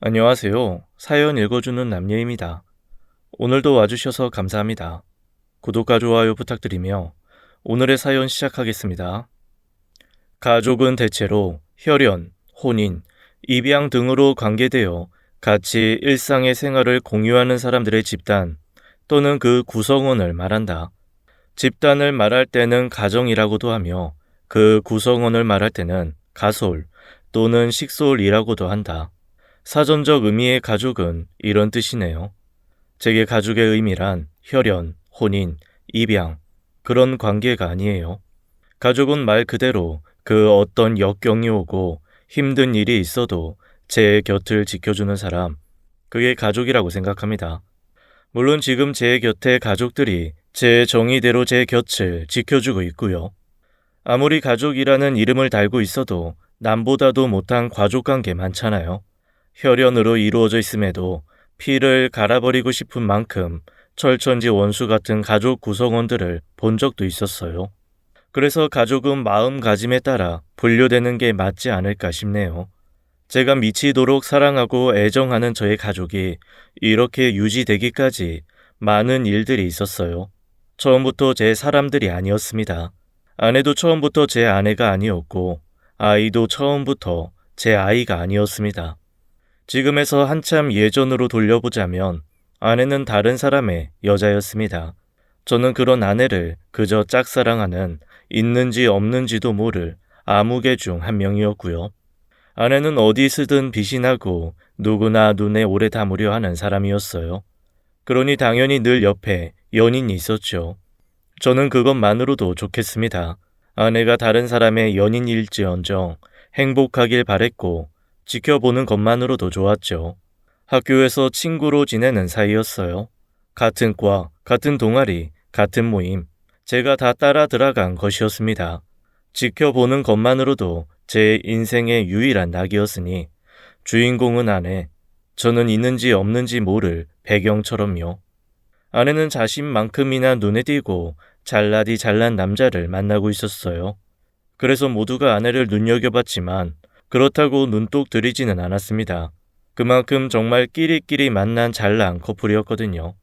안녕하세요. 사연 읽어주는 남예입니다. 오늘도 와주셔서 감사합니다. 구독과 좋아요 부탁드리며 오늘의 사연 시작하겠습니다. 가족은 대체로 혈연, 혼인, 입양 등으로 관계되어 같이 일상의 생활을 공유하는 사람들의 집단 또는 그 구성원을 말한다. 집단을 말할 때는 가정이라고도 하며 그 구성원을 말할 때는 가솔 또는 식솔이라고도 한다. 사전적 의미의 가족은 이런 뜻이네요. 제게 가족의 의미란 혈연, 혼인, 입양, 그런 관계가 아니에요. 가족은 말 그대로 그 어떤 역경이 오고 힘든 일이 있어도 제 곁을 지켜주는 사람, 그게 가족이라고 생각합니다. 물론 지금 제 곁에 가족들이 제 정의대로 제 곁을 지켜주고 있고요. 아무리 가족이라는 이름을 달고 있어도 남보다도 못한 가족관계 많잖아요. 혈연으로 이루어져 있음에도 피를 갈아버리고 싶은 만큼 철천지 원수 같은 가족 구성원들을 본 적도 있었어요. 그래서 가족은 마음가짐에 따라 분류되는 게 맞지 않을까 싶네요. 제가 미치도록 사랑하고 애정하는 저의 가족이 이렇게 유지되기까지 많은 일들이 있었어요. 처음부터 제 사람들이 아니었습니다. 아내도 처음부터 제 아내가 아니었고 아이도 처음부터 제 아이가 아니었습니다. 지금에서 한참 예전으로 돌려보자면 아내는 다른 사람의 여자였습니다. 저는 그런 아내를 그저 짝사랑하는 있는지 없는지도 모를 아무개 중 한 명이었고요. 아내는 어디 쓰든 빛이 나고 누구나 눈에 오래 담으려 하는 사람이었어요. 그러니 당연히 늘 옆에 연인이 있었죠. 저는 그것만으로도 좋겠습니다. 아내가 다른 사람의 연인일지언정 행복하길 바랬고 지켜보는 것만으로도 좋았죠. 학교에서 친구로 지내는 사이였어요. 같은 과, 같은 동아리, 같은 모임, 제가 다 따라 들어간 것이었습니다. 지켜보는 것만으로도 제 인생의 유일한 낙이었으니 주인공은 아내, 저는 있는지 없는지 모를 배경처럼요. 아내는 자신만큼이나 눈에 띄고 잘나디 잘난 남자를 만나고 있었어요. 그래서 모두가 아내를 눈여겨봤지만 그렇다고 눈독 들이지는 않았습니다. 그만큼 정말 끼리끼리 만난 잘난 커플이었거든요.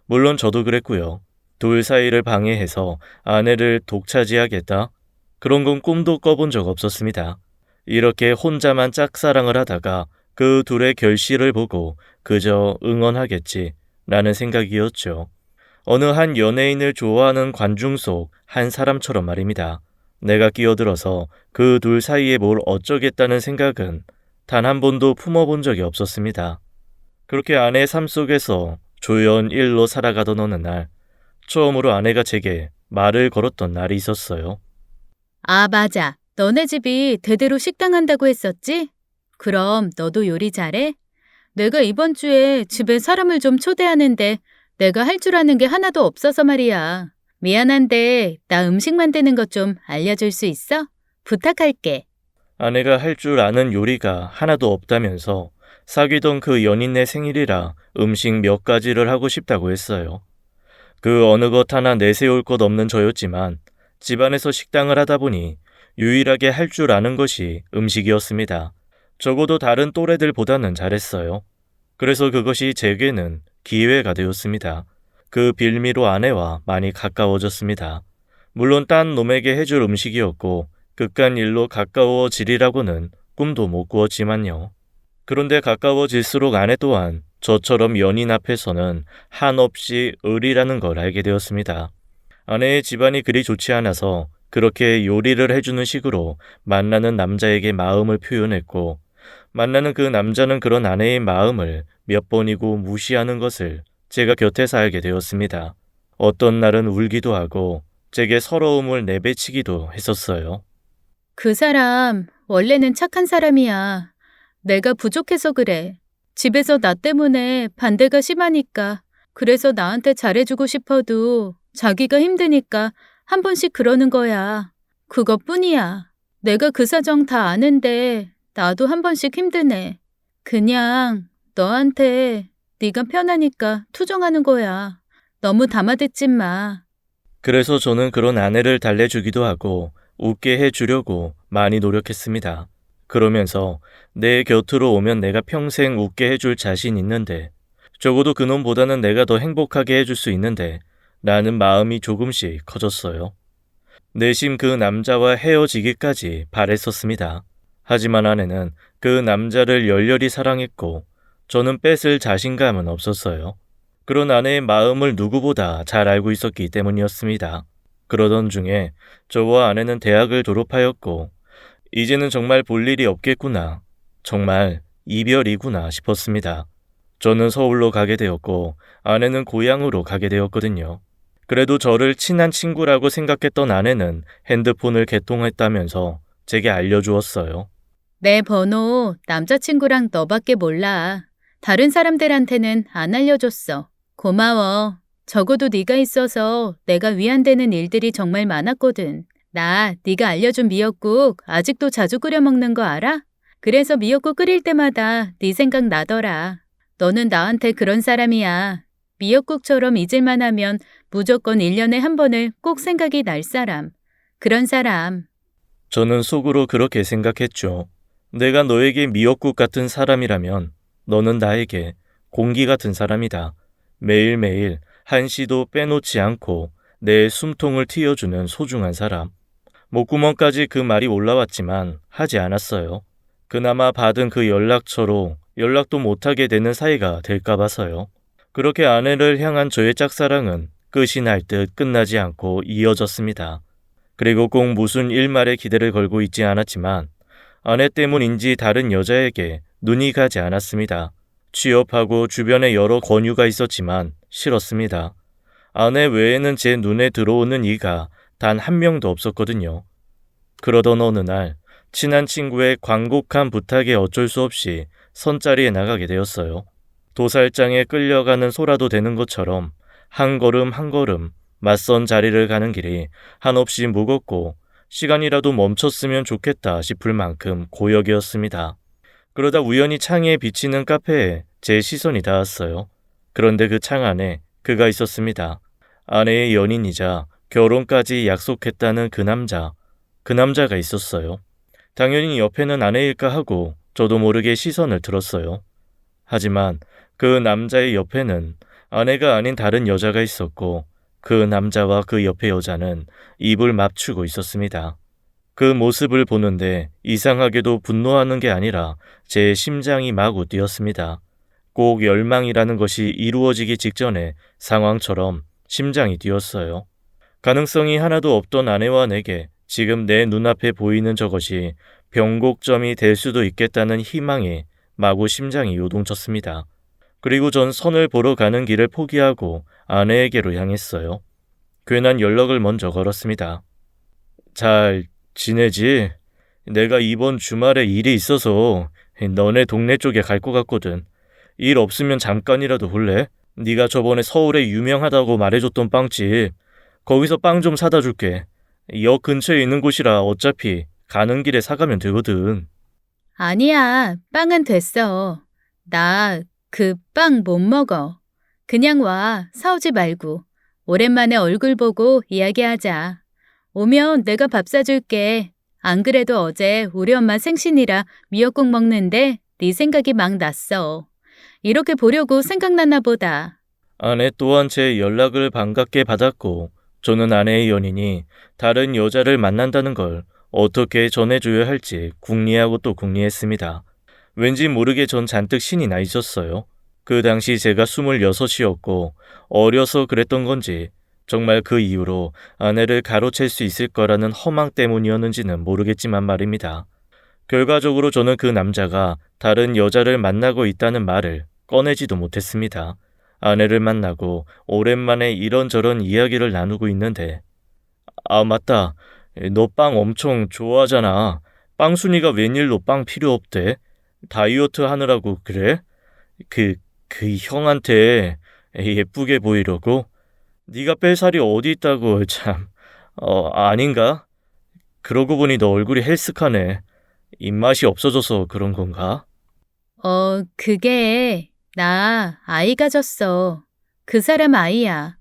물론 저도 그랬고요. 둘 사이를 방해해서 아내를 독차지하겠다? 그런 건 꿈도 꿔본 적 없었습니다. 이렇게 혼자만 짝사랑을 하다가 그 둘의 결실을 보고 그저 응원하겠지 라는 생각이었죠. 어느 한 연예인을 좋아하는 관중 속 한 사람처럼 말입니다. 내가 끼어들어서 그 둘 사이에 뭘 어쩌겠다는 생각은 단 한 번도 품어본 적이 없었습니다. 그렇게 아내의 삶 속에서 조연 일로 살아가던 어느 날, 처음으로 아내가 제게 말을 걸었던 날이 있었어요. 아, 맞아. 너네 집이 대대로 식당 한다고 했었지? 그럼 너도 요리 잘해? 내가 이번 주에 집에 사람을 좀 초대하는데 내가 할 줄 아는 게 하나도 없어서 말이야. 미안한데 나 음식 만드는 것 좀 알려줄 수 있어? 부탁할게. 아내가 할 줄 아는 요리가 하나도 없다면서 사귀던 그 연인의 생일이라 음식 몇 가지를 하고 싶다고 했어요. 그 어느 것 하나 내세울 것 없는 저였지만 집안에서 식당을 하다 보니 유일하게 할 줄 아는 것이 음식이었습니다. 적어도 다른 또래들보다는 잘했어요. 그래서 그것이 제게는 기회가 되었습니다. 그 빌미로 아내와 많이 가까워졌습니다. 물론 딴 놈에게 해줄 음식이었고 그깟 일로 가까워지리라고는 꿈도 못 꾸었지만요. 그런데 가까워질수록 아내 또한 저처럼 연인 앞에서는 한없이 을이라는 걸 알게 되었습니다. 아내의 집안이 그리 좋지 않아서 그렇게 요리를 해주는 식으로 만나는 남자에게 마음을 표현했고 만나는 그 남자는 그런 아내의 마음을 몇 번이고 무시하는 것을 제가 곁에서 알게 되었습니다. 어떤 날은 울기도 하고 제게 서러움을 내비치기도 했었어요. 그 사람 원래는 착한 사람이야. 내가 부족해서 그래. 집에서 나 때문에 반대가 심하니까. 그래서 나한테 잘해주고 싶어도 자기가 힘드니까 한 번씩 그러는 거야. 그것뿐이야. 내가 그 사정 다 아는데 나도 한 번씩 힘드네. 그냥 너한테 네가 편하니까 투정하는 거야. 너무 담아듣지 마. 그래서 저는 그런 아내를 달래주기도 하고 웃게 해주려고 많이 노력했습니다. 그러면서 내 곁으로 오면 내가 평생 웃게 해줄 자신 있는데, 적어도 그놈보다는 내가 더 행복하게 해줄 수 있는데 라는 마음이 조금씩 커졌어요. 내심 그 남자와 헤어지기까지 바랬었습니다. 하지만 아내는 그 남자를 열렬히 사랑했고 저는 뺏을 자신감은 없었어요. 그런 아내의 마음을 누구보다 잘 알고 있었기 때문이었습니다. 그러던 중에 저와 아내는 대학을 졸업하였고 이제는 정말 볼 일이 없겠구나, 정말 이별이구나 싶었습니다. 저는 서울로 가게 되었고 아내는 고향으로 가게 되었거든요. 그래도 저를 친한 친구라고 생각했던 아내는 핸드폰을 개통했다면서 제게 알려주었어요. 내 번호 남자친구랑 너밖에 몰라. 다른 사람들한테는 안 알려줬어. 고마워. 적어도 네가 있어서 내가 위안되는 일들이 정말 많았거든. 나 네가 알려준 미역국 아직도 자주 끓여 먹는 거 알아? 그래서 미역국 끓일 때마다 네 생각 나더라. 너는 나한테 그런 사람이야. 미역국처럼 잊을만 하면 무조건 1년에 한 번을 꼭 생각이 날 사람. 그런 사람. 저는 속으로 그렇게 생각했죠. 내가 너에게 미역국 같은 사람이라면 너는 나에게 공기 같은 사람이다. 매일매일 한시도 빼놓지 않고 내 숨통을 틔워주는 소중한 사람. 목구멍까지 그 말이 올라왔지만 하지 않았어요. 그나마 받은 그 연락처로 연락도 못하게 되는 사이가 될까 봐서요. 그렇게 아내를 향한 저의 짝사랑은 끝이 날 듯 끝나지 않고 이어졌습니다. 그리고 꼭 무슨 일말에 기대를 걸고 있지 않았지만 아내 때문인지 다른 여자에게 눈이 가지 않았습니다. 취업하고 주변에 여러 권유가 있었지만 싫었습니다. 아내 외에는 제 눈에 들어오는 이가 단 한 명도 없었거든요. 그러던 어느 날 친한 친구의 광곡한 부탁에 어쩔 수 없이 선자리에 나가게 되었어요. 도살장에 끌려가는 소라도 되는 것처럼 한 걸음 한 걸음 맞선 자리를 가는 길이 한없이 무겁고 시간이라도 멈췄으면 좋겠다 싶을 만큼 고역이었습니다. 그러다 우연히 창에 비치는 카페에 제 시선이 닿았어요. 그런데 그 창 안에 그가 있었습니다. 아내의 연인이자 결혼까지 약속했다는 그 남자가 있었어요. 당연히 옆에는 아내일까 하고 저도 모르게 시선을 들었어요. 하지만 그 남자의 옆에는 아내가 아닌 다른 여자가 있었고 그 남자와 그 옆의 여자는 입을 맞추고 있었습니다. 그 모습을 보는데 이상하게도 분노하는 게 아니라 제 심장이 마구 뛰었습니다. 꼭 열망이라는 것이 이루어지기 직전의 상황처럼 심장이 뛰었어요. 가능성이 하나도 없던 아내와 내게 지금 내 눈앞에 보이는 저것이 변곡점이 될 수도 있겠다는 희망에 마구 심장이 요동쳤습니다. 그리고 전 선을 보러 가는 길을 포기하고 아내에게로 향했어요. 괜한 연락을 먼저 걸었습니다. 잘 지내지? 내가 이번 주말에 일이 있어서 너네 동네 쪽에 갈 것 같거든. 일 없으면 잠깐이라도 볼래? 네가 저번에 서울에 유명하다고 말해줬던 빵집, 거기서 빵 좀 사다 줄게. 역 근처에 있는 곳이라 어차피 가는 길에 사가면 되거든. 아니야, 빵은 됐어. 나 그 빵 못 먹어. 그냥 와, 사오지 말고. 오랜만에 얼굴 보고 이야기하자. 오면 내가 밥 사줄게. 안 그래도 어제 우리 엄마 생신이라 미역국 먹는데 네 생각이 막 났어. 이렇게 보려고 생각났나 보다. 아내 또한 제 연락을 반갑게 받았고 저는 아내의 연인이 다른 여자를 만난다는 걸 어떻게 전해줘야 할지 궁리하고 또 궁리했습니다. 왠지 모르게 전 잔뜩 신이 나 있었어요. 그 당시 제가 26이었고 어려서 그랬던 건지 정말 그 이후로 아내를 가로챌 수 있을 거라는 허망 때문이었는지는 모르겠지만 말입니다. 결과적으로 저는 그 남자가 다른 여자를 만나고 있다는 말을 꺼내지도 못했습니다. 아내를 만나고 오랜만에 이런저런 이야기를 나누고 있는데 아 맞다. 너 빵 엄청 좋아하잖아. 빵순이가 웬일로 빵 필요 없대? 다이어트 하느라고 그래? 그 형한테 예쁘게 보이려고? 네가 뺄 살이 어디 있다고 참. 아닌가? 그러고 보니 너 얼굴이 헬스카네. 입맛이 없어져서 그런 건가? 그게 나 아이 가졌어. 그 사람 아이야.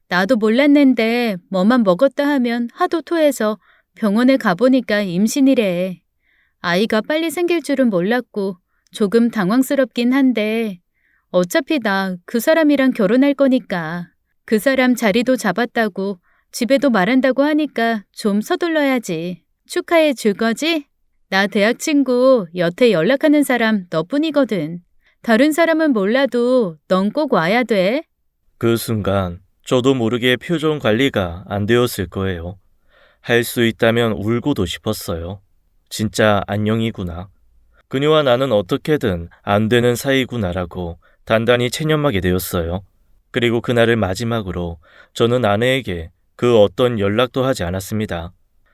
나도 몰랐는데 뭐만 먹었다 하면 하도 토해서 병원에 가보니까 임신이래. 아이가 빨리 생길 줄은 몰랐고 조금 당황스럽긴 한데 어차피 나 그 사람이랑 결혼할 거니까 그 사람 자리도 잡았다고 집에도 말한다고 하니까 좀 서둘러야지. 축하해 줄 거지? 나 대학 친구 여태 연락하는 사람 너뿐이거든. 다른 사람은 몰라도 넌 꼭 와야 돼. 그 순간 저도 모르게 표정 관리가 안 되었을 거예요. 할 수 있다면 울고도 싶었어요. 진짜 안녕이구나. 그녀와 나는 어떻게든 안 되는 사이구나라고 단단히 체념하게 되었어요. 그리고 그날을 마지막으로 저는 아내에게 그 어떤 연락도 하지 않았습니다.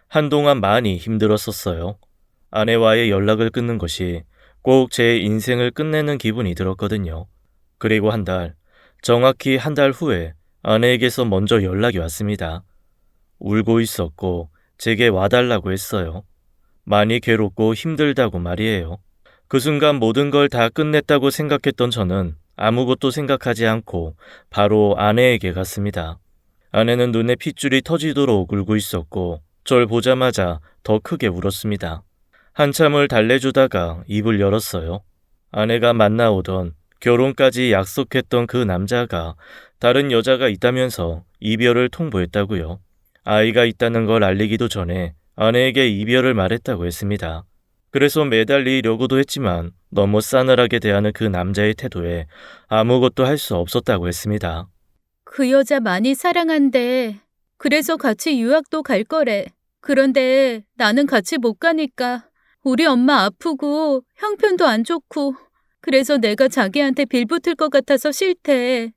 한동안 많이 힘들었었어요. 아내와의 연락을 끊는 것이 꼭 제 인생을 끝내는 기분이 들었거든요. 그리고 정확히 한 달 후에 아내에게서 먼저 연락이 왔습니다. 울고 있었고 제게 와달라고 했어요. 많이 괴롭고 힘들다고 말이에요. 그 순간 모든 걸 다 끝냈다고 생각했던 저는 아무것도 생각하지 않고 바로 아내에게 갔습니다. 아내는 눈에 핏줄이 터지도록 울고 있었고 절 보자마자 더 크게 울었습니다. 한참을 달래주다가 입을 열었어요. 아내가 만나오던 결혼까지 약속했던 그 남자가 다른 여자가 있다면서 이별을 통보했다고요. 아이가 있다는 걸 알리기도 전에 아내에게 이별을 말했다고 했습니다. 그래서 매달리려고도 했지만 너무 싸늘하게 대하는 그 남자의 태도에 아무것도 할 수 없었다고 했습니다. 그 여자 많이 사랑한대. 그래서 같이 유학도 갈 거래. 그런데 나는 같이 못 가니까 우리 엄마 아프고 형편도 안 좋고 그래서 내가 자기한테 빌붙을 것 같아서 싫대.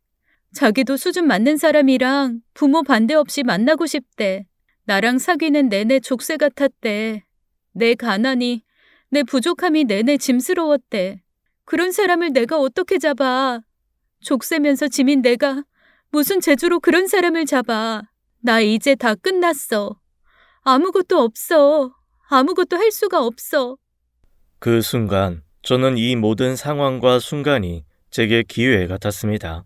자기도 수준 맞는 사람이랑 부모 반대 없이 만나고 싶대. 나랑 사귀는 내내 족쇄 같았대. 내 가난이, 내 부족함이 내내 짐스러웠대. 그런 사람을 내가 어떻게 잡아. 족쇄면서 짐인 내가 무슨 재주로 그런 사람을 잡아. 나 이제 다 끝났어. 아무것도 없어. 아무것도 할 수가 없어. 그 순간 저는 이 모든 상황과 순간이 제게 기회 같았습니다.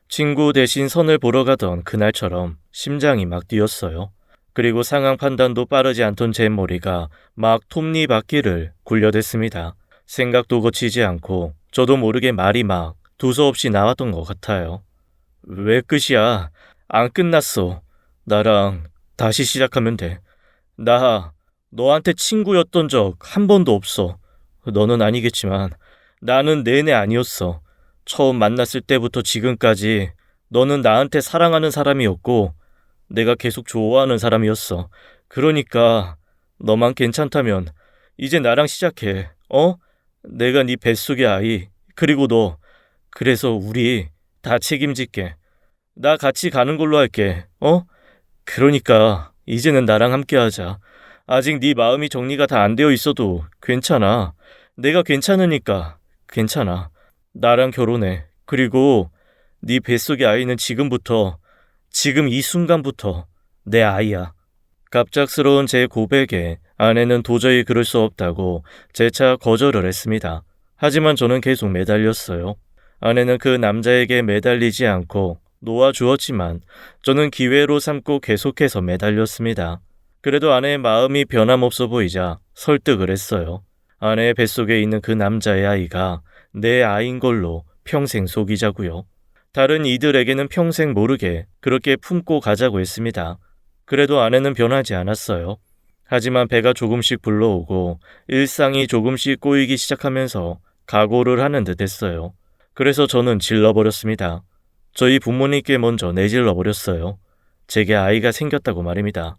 친구 대신 선을 보러 가던 그날처럼 심장이 막 뛰었어요. 그리고 상황 판단도 빠르지 않던 제 머리가 막 톱니바퀴를 굴려댔습니다. 생각도 거치지 않고 저도 모르게 말이 막 두서없이 나왔던 것 같아요. 왜 끝이야? 안 끝났어. 나랑 다시 시작하면 돼. 나 너한테 친구였던 적 한 번도 없어. 너는 아니겠지만 나는 내내 아니었어. 처음 만났을 때부터 지금까지 너는 나한테 사랑하는 사람이었고 내가 계속 좋아하는 사람이었어. 그러니까 너만 괜찮다면 이제 나랑 시작해. 내가 네 뱃속의 아이 그리고 너. 그래서 우리 다 책임질게. 나 같이 가는 걸로 할게. 그러니까 이제는 나랑 함께하자. 아직 네 마음이 정리가 다 안 되어 있어도 괜찮아. 내가 괜찮으니까 괜찮아. 나랑 결혼해. 그리고 네 뱃속의 아이는 지금 이 순간부터 내 아이야. 갑작스러운 제 고백에 아내는 도저히 그럴 수 없다고 재차 거절을 했습니다. 하지만 저는 계속 매달렸어요. 아내는 그 남자에게 매달리지 않고 놓아주었지만 저는 기회로 삼고 계속해서 매달렸습니다. 그래도 아내의 마음이 변함없어 보이자 설득을 했어요. 아내의 뱃속에 있는 그 남자의 아이가 내 아이인 걸로 평생 속이자고요. 다른 이들에게는 평생 모르게 그렇게 품고 가자고 했습니다. 그래도 아내는 변하지 않았어요. 하지만 배가 조금씩 불러오고 일상이 조금씩 꼬이기 시작하면서 각오를 하는 듯 했어요. 그래서 저는 질러버렸습니다. 저희 부모님께 먼저 내질러버렸어요. 제게 아이가 생겼다고 말입니다.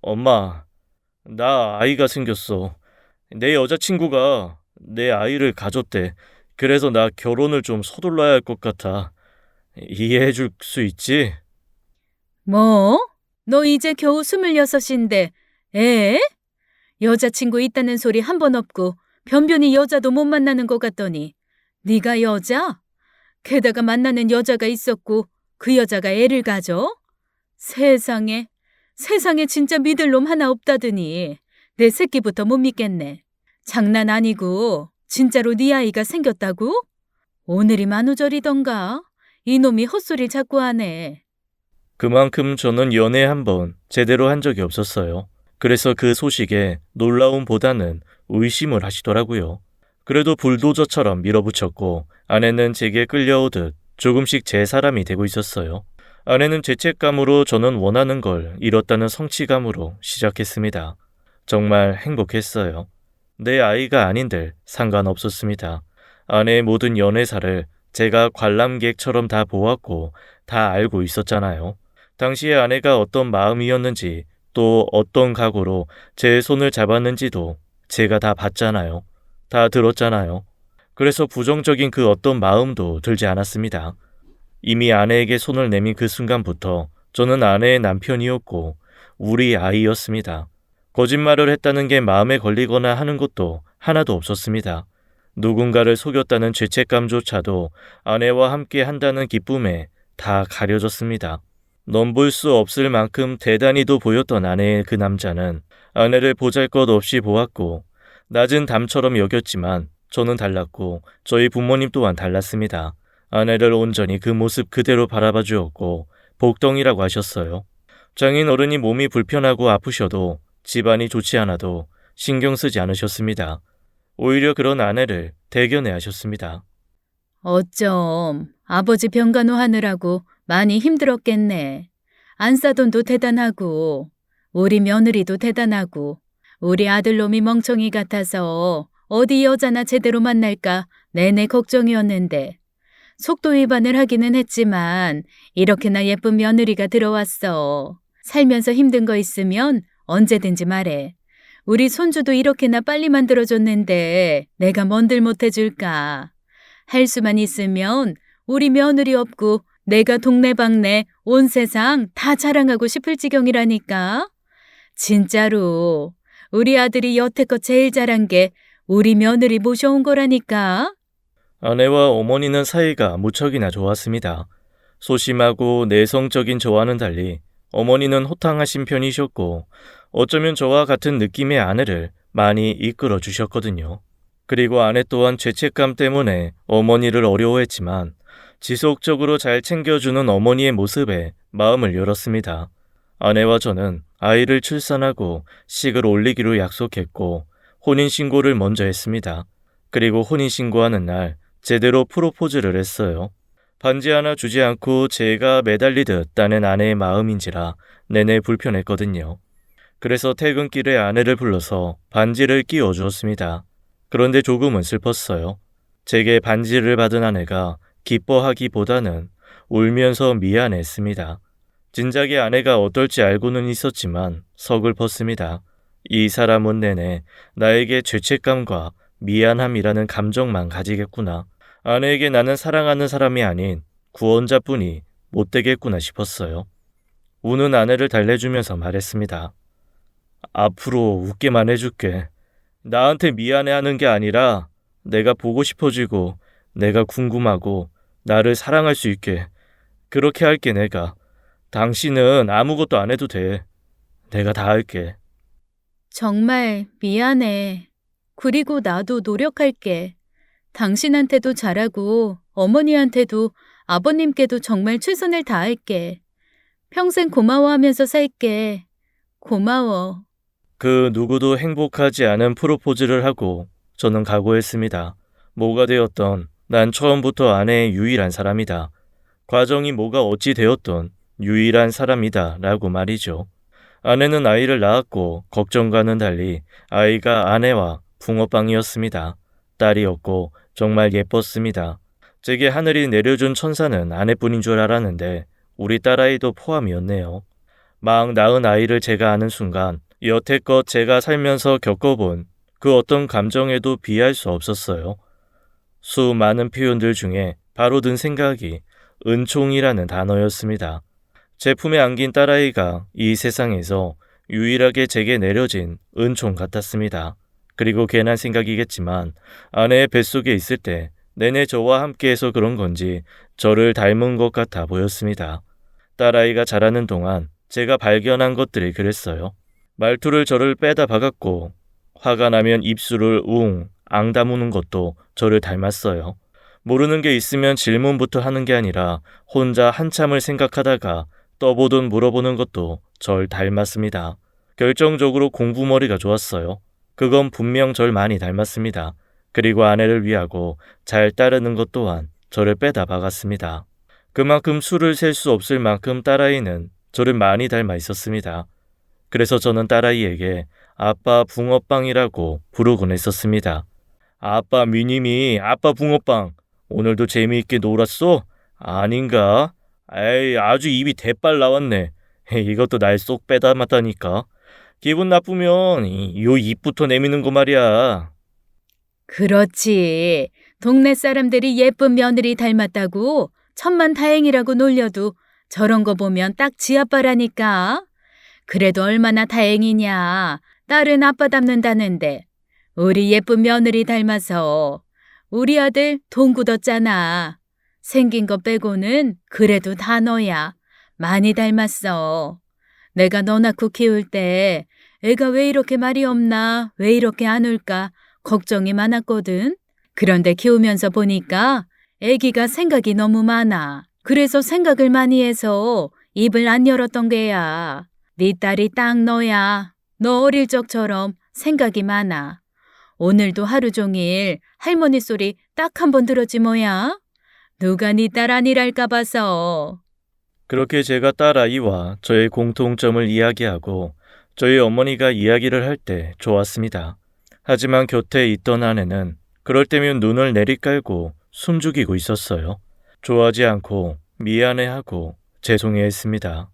엄마, 나 아이가 생겼어. 내 여자친구가 내 아이를 가졌대. 그래서 나 결혼을 좀 서둘러야 할 것 같아. 이해해 줄 수 있지? 뭐? 너 이제 겨우 26인데 에? 여자친구 있다는 소리 한 번 없고 변변히 여자도 못 만나는 것 같더니 네가 여자? 게다가 만나는 여자가 있었고 그 여자가 애를 가져? 세상에 진짜 믿을 놈 하나 없다더니 내 새끼부터 못 믿겠네. 장난 아니고 진짜로 네 아이가 생겼다고? 오늘이 만우절이던가? 이놈이 헛소리를 자꾸 하네. 그만큼 저는 연애 한 번 제대로 한 적이 없었어요. 그래서 그 소식에 놀라움보다는 의심을 하시더라고요. 그래도 불도저처럼 밀어붙였고 아내는 제게 끌려오듯 조금씩 제 사람이 되고 있었어요. 아내는 죄책감으로 저는 원하는 걸 잃었다는 성취감으로 시작했습니다. 정말 행복했어요. 내 아이가 아닌들 상관없었습니다. 아내의 모든 연애사를 제가 관람객처럼 다 보았고 다 알고 있었잖아요. 당시에 아내가 어떤 마음이었는지 또 어떤 각오로 제 손을 잡았는지도 제가 다 봤잖아요. 다 들었잖아요. 그래서 부정적인 그 어떤 마음도 들지 않았습니다. 이미 아내에게 손을 내민 그 순간부터 저는 아내의 남편이었고 우리 아이였습니다. 거짓말을 했다는 게 마음에 걸리거나 하는 것도 하나도 없었습니다. 누군가를 속였다는 죄책감조차도 아내와 함께 한다는 기쁨에 다 가려졌습니다. 넘볼 수 없을 만큼 대단히도 보였던 아내의 그 남자는 아내를 보잘것없이 보았고 낮은 담처럼 여겼지만 저는 달랐고 저희 부모님 또한 달랐습니다. 아내를 온전히 그 모습 그대로 바라봐 주었고 복덩이라고 하셨어요. 장인 어른이 몸이 불편하고 아프셔도 집안이 좋지 않아도 신경 쓰지 않으셨습니다. 오히려 그런 아내를 대견해 하셨습니다. 어쩜 아버지 병간호 하느라고 많이 힘들었겠네. 안사돈도 대단하고 우리 며느리도 대단하고 우리 아들놈이 멍청이 같아서 어디 여자나 제대로 만날까 내내 걱정이었는데 속도 위반을 하기는 했지만 이렇게나 예쁜 며느리가 들어왔어. 살면서 힘든 거 있으면 언제든지 말해. 우리 손주도 이렇게나 빨리 만들어줬는데 내가 뭔들 못해줄까. 할 수만 있으면 우리 며느리 없고 내가 동네방네 온 세상 다 자랑하고 싶을 지경이라니까. 진짜로 우리 아들이 여태껏 제일 잘한 게 우리 며느리 모셔온 거라니까. 아내와 어머니는 사이가 무척이나 좋았습니다. 소심하고 내성적인 저와는 달리 어머니는 호탕하신 편이셨고 어쩌면 저와 같은 느낌의 아내를 많이 이끌어 주셨거든요. 그리고 아내 또한 죄책감 때문에 어머니를 어려워했지만 지속적으로 잘 챙겨주는 어머니의 모습에 마음을 열었습니다. 아내와 저는 아이를 출산하고 식을 올리기로 약속했고 혼인신고를 먼저 했습니다. 그리고 혼인신고하는 날 제대로 프로포즈를 했어요. 반지 하나 주지 않고 제가 매달리듯 따는 아내의 마음인지라 내내 불편했거든요. 그래서 퇴근길에 아내를 불러서 반지를 끼워 주었습니다. 그런데 조금은 슬펐어요. 제게 반지를 받은 아내가 기뻐하기보다는 울면서 미안했습니다. 진작에 아내가 어떨지 알고는 있었지만 서글펐습니다. 이 사람은 내내 나에게 죄책감과 미안함이라는 감정만 가지겠구나. 아내에게 나는 사랑하는 사람이 아닌 구원자뿐이 못되겠구나 싶었어요. 우는 아내를 달래주면서 말했습니다. 앞으로 웃게만 해줄게. 나한테 미안해하는 게 아니라 내가 보고 싶어지고 내가 궁금하고 나를 사랑할 수 있게 그렇게 할게 내가. 당신은 아무것도 안 해도 돼. 내가 다 할게. 정말 미안해. 그리고 나도 노력할게. 당신한테도 잘하고 어머니한테도 아버님께도 정말 최선을 다할게. 평생 고마워하면서 살게. 고마워. 그 누구도 행복하지 않은 프로포즈를 하고 저는 각오했습니다. 뭐가 되었던 난 처음부터 아내의 유일한 사람이다. 과정이 뭐가 어찌 되었던 유일한 사람이다 라고 말이죠. 아내는 아이를 낳았고 걱정과는 달리 아이가 아내와 붕어빵이었습니다. 딸이었고 정말 예뻤습니다. 제게 하늘이 내려준 천사는 아내뿐인 줄 알았는데 우리 딸아이도 포함이었네요. 막 낳은 아이를 제가 아는 순간 여태껏 제가 살면서 겪어본 그 어떤 감정에도 비할 수 없었어요. 수많은 표현들 중에 바로 든 생각이 은총이라는 단어였습니다. 제 품에 안긴 딸아이가 이 세상에서 유일하게 제게 내려진 은총 같았습니다. 그리고 괜한 생각이겠지만 아내의 뱃속에 있을 때 내내 저와 함께해서 그런 건지 저를 닮은 것 같아 보였습니다. 딸아이가 자라는 동안 제가 발견한 것들이 그랬어요. 말투를 저를 빼다 박았고 화가 나면 입술을 앙다무는 것도 저를 닮았어요. 모르는 게 있으면 질문부터 하는 게 아니라 혼자 한참을 생각하다가 떠보든 물어보는 것도 절 닮았습니다. 결정적으로 공부머리가 좋았어요. 그건 분명 절 많이 닮았습니다. 그리고 아내를 위하고 잘 따르는 것 또한 저를 빼다 박았습니다. 그만큼 수를 셀 수 없을 만큼 딸아이는 저를 많이 닮아 있었습니다. 그래서 저는 딸아이에게 아빠 붕어빵이라고 부르곤 했었습니다. 아빠 미님이 아빠 붕어빵 오늘도 재미있게 놀았어? 아닌가? 에이 아주 입이 대빨 나왔네. 이것도 날 쏙 빼다 맞다니까. 기분 나쁘면 요 입부터 내미는 거 말이야. 그렇지. 동네 사람들이 예쁜 며느리 닮았다고 천만다행이라고 놀려도 저런 거 보면 딱 지 아빠라니까. 그래도 얼마나 다행이냐. 딸은 아빠 닮는다는데 우리 예쁜 며느리 닮아서 우리 아들 돈 굳었잖아. 생긴 거 빼고는 그래도 다 너야. 많이 닮았어. 내가 너 낳고 키울 때 애가 왜 이렇게 말이 없나, 왜 이렇게 안 울까 걱정이 많았거든. 그런데 키우면서 보니까 애기가 생각이 너무 많아. 그래서 생각을 많이 해서 입을 안 열었던 게야. 네 딸이 딱 너야. 너 어릴 적처럼 생각이 많아. 오늘도 하루 종일 할머니 소리 딱 한 번 들었지 뭐야. 누가 네 딸 아니랄까 봐서. 그렇게 제가 딸아이와 저의 공통점을 이야기하고 저희 어머니가 이야기를 할 때 좋았습니다. 하지만 곁에 있던 아내는 그럴 때면 눈을 내리깔고 숨죽이고 있었어요. 좋아하지 않고 미안해하고 죄송해했습니다.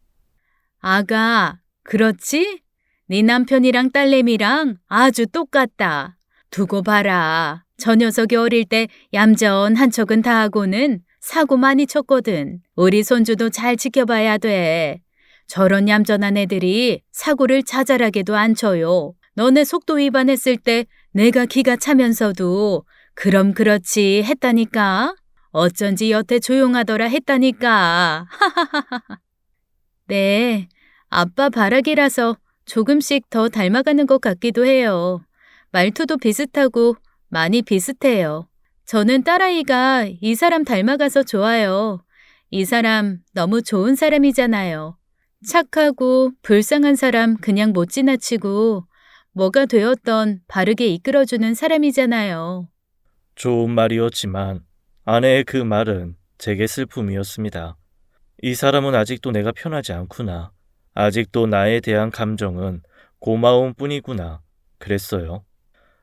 아가, 그렇지? 네 남편이랑 딸내미랑 아주 똑같다. 두고 봐라. 저 녀석이 어릴 때 얌전한 척은 다 하고는 사고 많이 쳤거든. 우리 손주도 잘 지켜봐야 돼. 저런 얌전한 애들이 사고를 자잘하게도 안 쳐요. 너네 속도 위반했을 때 내가 기가 차면서도 그럼 그렇지 했다니까. 어쩐지 여태 조용하더라 했다니까. 네, 아빠 바라기라서 조금씩 더 닮아가는 것 같기도 해요. 말투도 비슷하고 많이 비슷해요. 저는 딸아이가 이 사람 닮아가서 좋아요. 이 사람 너무 좋은 사람이잖아요. 착하고 불쌍한 사람 그냥 못 지나치고 뭐가 되었던 바르게 이끌어주는 사람이잖아요. 좋은 말이었지만 아내의 그 말은 제게 슬픔이었습니다. 이 사람은 아직도 내가 편하지 않구나. 아직도 나에 대한 감정은 고마움 뿐이구나. 그랬어요.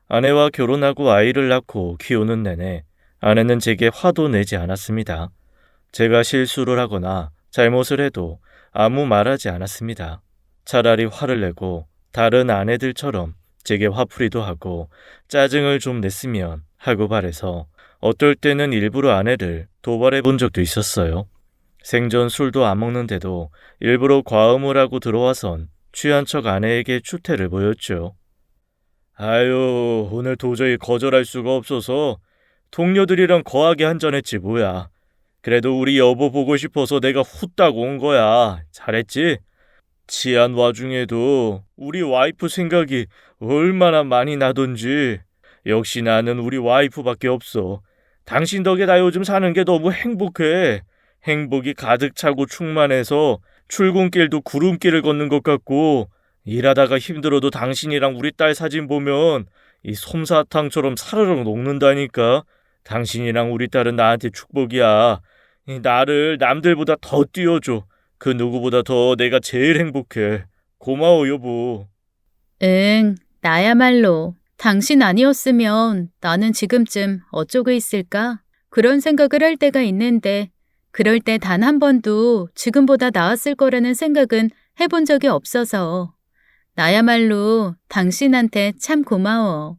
아내와 결혼하고 아이를 낳고 키우는 내내 아내는 제게 화도 내지 않았습니다. 제가 실수를 하거나 잘못을 해도 아무 말하지 않았습니다. 차라리 화를 내고 다른 아내들처럼 제게 화풀이도 하고 짜증을 좀 냈으면 하고 바래서 어떨 때는 일부러 아내를 도발해 본 적도 있었어요. 생전 술도 안 먹는데도 일부러 과음을 하고 들어와선 취한 척 아내에게 추태를 보였죠. 아유, 오늘 도저히 거절할 수가 없어서 동료들이랑 거하게 한잔했지 뭐야. 그래도 우리 여보 보고 싶어서 내가 후딱 온 거야. 잘했지? 취한 와중에도 우리 와이프 생각이 얼마나 많이 나던지. 역시 나는 우리 와이프밖에 없어. 당신 덕에 나 요즘 사는 게 너무 행복해. 행복이 가득 차고 충만해서 출근길도 구름길을 걷는 것 같고 일하다가 힘들어도 당신이랑 우리 딸 사진 보면 이 솜사탕처럼 사르륵 녹는다니까. 당신이랑 우리 딸은 나한테 축복이야. 나를 남들보다 더 띄워줘. 그 누구보다 더 내가 제일 행복해. 고마워 여보. 응, 나야말로. 당신 아니었으면 나는 지금쯤 어쩌고 있을까? 그런 생각을 할 때가 있는데 그럴 때 단 한 번도 지금보다 나았을 거라는 생각은 해본 적이 없어서 나야말로 당신한테 참 고마워.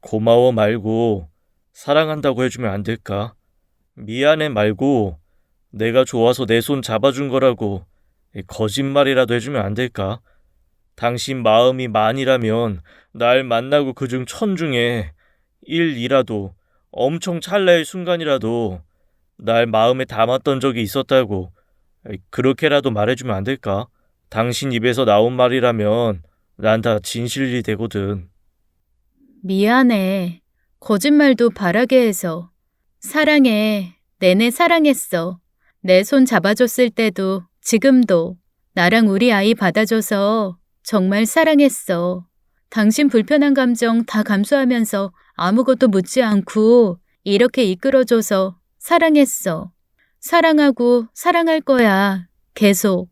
고마워 말고 사랑한다고 해주면 안 될까? 미안해 말고 내가 좋아서 내 손 잡아준 거라고 거짓말이라도 해주면 안 될까? 당신 마음이 만이라면 날 만나고 그중 천 중에 1이라도 엄청 찰나의 순간이라도 날 마음에 담았던 적이 있었다고 그렇게라도 말해주면 안 될까? 당신 입에서 나온 말이라면 난 다 진실이 되거든. 미안해. 거짓말도 바라게 해서. 사랑해. 내내 사랑했어. 내 손 잡아줬을 때도 지금도 나랑 우리 아이 받아줘서 정말 사랑했어. 당신 불편한 감정 다 감수하면서 아무것도 묻지 않고 이렇게 이끌어줘서 사랑했어. 사랑하고 사랑할 거야. 계속.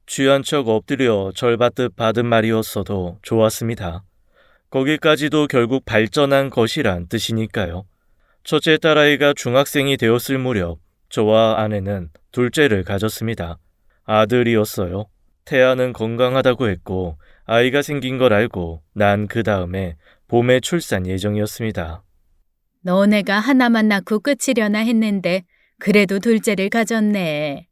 취한 척 엎드려 절받듯 받은 말이었어도 좋았습니다. 거기까지도 결국 발전한 것이란 뜻이니까요. 첫째 딸아이가 중학생이 되었을 무렵 저와 아내는 둘째를 가졌습니다. 아들이었어요. 태아는 건강하다고 했고 아이가 생긴 걸 알고 난 그 다음에 봄에 출산 예정이었습니다. 너네가 하나만 낳고 끝이려나 했는데 그래도 둘째를 가졌네.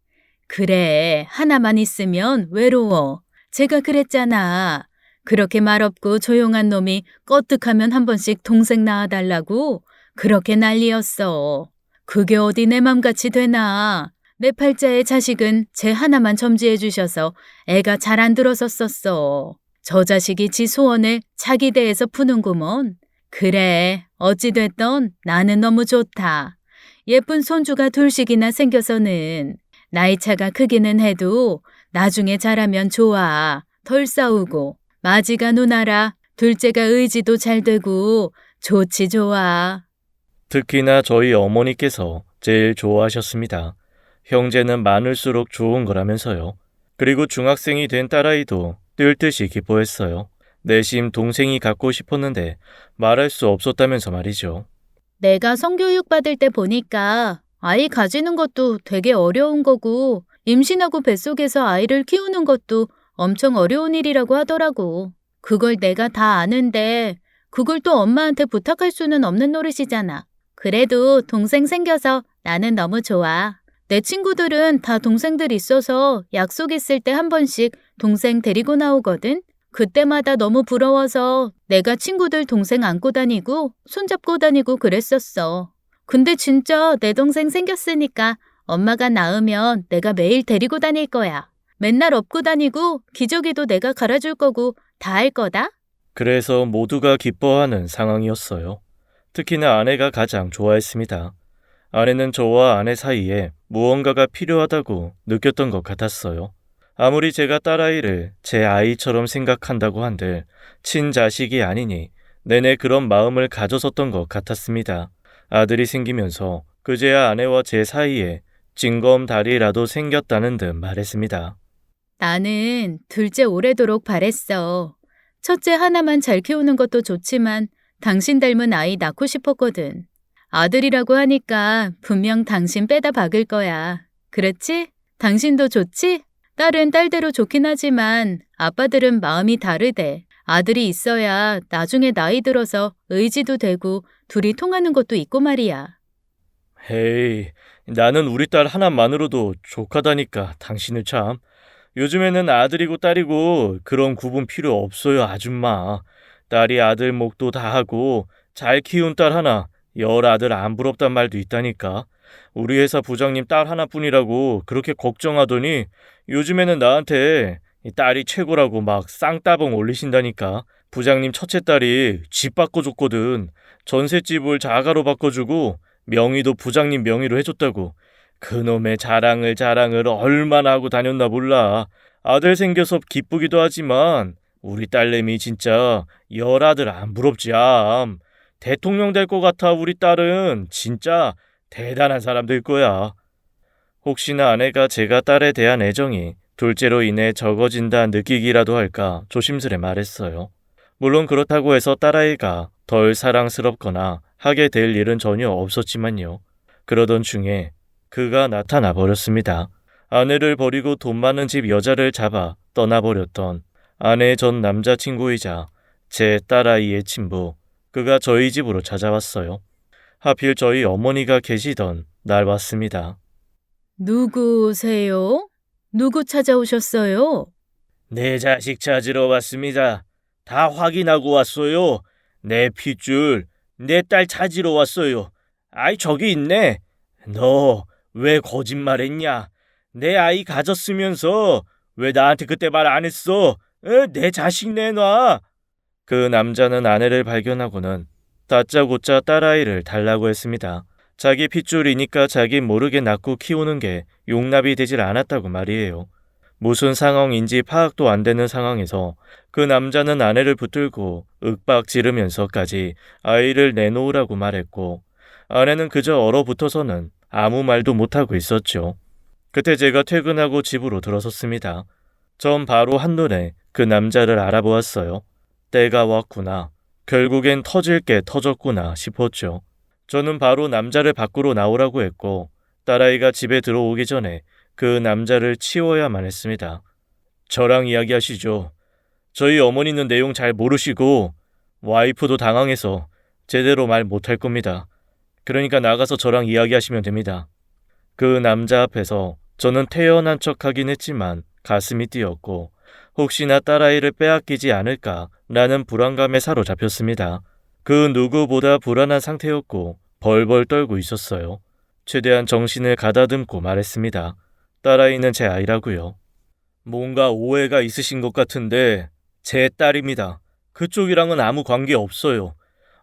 그래, 하나만 있으면 외로워. 제가 그랬잖아. 그렇게 말없고 조용한 놈이 껐득하면 한 번씩 동생 낳아달라고 그렇게 난리였어. 그게 어디 내 맘같이 되나. 내 팔자의 자식은 쟤 하나만 점지해 주셔서 애가 잘 안 들어섰었어. 저 자식이 지 소원을 자기 대에서 푸는구먼. 그래, 어찌됐던 나는 너무 좋다. 예쁜 손주가 둘씩이나 생겨서는 나이차가 크기는 해도 나중에 자라면 좋아. 덜 싸우고 마지가 누나라 둘째가 의지도 잘 되고 좋지 좋아. 특히나 저희 어머니께서 제일 좋아하셨습니다. 형제는 많을수록 좋은 거라면서요. 그리고 중학생이 된 딸아이도 뜰 듯이 기뻐했어요. 내심 동생이 갖고 싶었는데 말할 수 없었다면서 말이죠. 내가 성교육 받을 때 보니까 아이 가지는 것도 되게 어려운 거고 임신하고 뱃속에서 아이를 키우는 것도 엄청 어려운 일이라고 하더라고. 그걸 내가 다 아는데 그걸 또 엄마한테 부탁할 수는 없는 노릇이잖아. 그래도 동생 생겨서 나는 너무 좋아. 내 친구들은 다 동생들 있어서 약속 있을 때 한 번씩 동생 데리고 나오거든. 그때마다 너무 부러워서 내가 친구들 동생 안고 다니고 손잡고 다니고 그랬었어. 근데 진짜 내 동생 생겼으니까 엄마가 낳으면 내가 매일 데리고 다닐 거야. 맨날 업고 다니고 기저귀도 내가 갈아줄 거고 다 할 거다. 그래서 모두가 기뻐하는 상황이었어요. 특히나 아내가 가장 좋아했습니다. 아내는 저와 아내 사이에 무언가가 필요하다고 느꼈던 것 같았어요. 아무리 제가 딸아이를 제 아이처럼 생각한다고 한들 친자식이 아니니 내내 그런 마음을 가졌었던 것 같았습니다. 아들이 생기면서 그제야 아내와 제 사이에 징검다리라도 생겼다는 듯 말했습니다. 나는 둘째 오래도록 바랬어. 첫째 하나만 잘 키우는 것도 좋지만 당신 닮은 아이 낳고 싶었거든. 아들이라고 하니까 분명 당신 빼다 박을 거야. 그렇지? 당신도 좋지? 딸은 딸대로 좋긴 하지만 아빠들은 마음이 다르대. 아들이 있어야 나중에 나이 들어서 의지도 되고 둘이 통하는 것도 있고 말이야. 헤이, 나는 우리 딸 하나만으로도 족하다니까 당신을 참. 요즘에는 아들이고 딸이고 그런 구분 필요 없어요, 아줌마. 딸이 아들 목도 다 하고 잘 키운 딸 하나, 열 아들 안 부럽단 말도 있다니까. 우리 회사 부장님 딸 하나뿐이라고 그렇게 걱정하더니 요즘에는 나한테 딸이 최고라고 막 쌍따봉 올리신다니까. 부장님 첫째 딸이 집 바꿔줬거든. 전셋집을 자가로 바꿔주고 명의도 부장님 명의로 해줬다고. 그놈의 자랑을 얼마나 하고 다녔나 몰라. 아들 생겨서 기쁘기도 하지만 우리 딸내미 진짜 열 아들 안 부럽지 암. 대통령 될 것 같아. 우리 딸은 진짜 대단한 사람 될 거야. 혹시나 아내가 제가 딸에 대한 애정이 둘째로 인해 적어진다 느끼기라도 할까 조심스레 말했어요. 물론 그렇다고 해서 딸아이가 덜 사랑스럽거나 하게 될 일은 전혀 없었지만요. 그러던 중에 그가 나타나 버렸습니다. 아내를 버리고 돈 많은 집 여자를 잡아 떠나버렸던 아내의 전 남자친구이자 제 딸아이의 친부. 그가 저희 집으로 찾아왔어요. 하필 저희 어머니가 계시던 날 왔습니다. 누구세요? 누구 찾아오셨어요? 내 자식 찾으러 왔습니다. 다 확인하고 왔어요. 내 핏줄, 내 딸 찾으러 왔어요. 아이 저기 있네. 너 왜 거짓말했냐? 내 아이 가졌으면서 왜 나한테 그때 말 안 했어? 내 자식 내놔. 그 남자는 아내를 발견하고는 다짜고짜 딸아이를 달라고 했습니다. 자기 핏줄이니까 자기 모르게 낳고 키우는 게 용납이 되질 않았다고 말이에요. 무슨 상황인지 파악도 안 되는 상황에서 그 남자는 아내를 붙들고 윽박 지르면서까지 아이를 내놓으라고 말했고, 아내는 그저 얼어붙어서는 아무 말도 못하고 있었죠. 그때 제가 퇴근하고 집으로 들어섰습니다. 전 바로 한눈에 그 남자를 알아보았어요. 때가 왔구나. 결국엔 터질 게 터졌구나 싶었죠. 저는 바로 남자를 밖으로 나오라고 했고, 딸아이가 집에 들어오기 전에 그 남자를 치워야만 했습니다. 저랑 이야기하시죠. 저희 어머니는 내용 잘 모르시고 와이프도 당황해서 제대로 말 못할 겁니다. 그러니까 나가서 저랑 이야기하시면 됩니다. 그 남자 앞에서 저는 태연한 척하긴 했지만 가슴이 뛰었고, 혹시나 딸아이를 빼앗기지 않을까라는 불안감에 사로잡혔습니다. 그 누구보다 불안한 상태였고 벌벌 떨고 있었어요. 최대한 정신을 가다듬고 말했습니다. 딸아이는 제 아이라고요. 뭔가 오해가 있으신 것 같은데 제 딸입니다. 그쪽이랑은 아무 관계 없어요.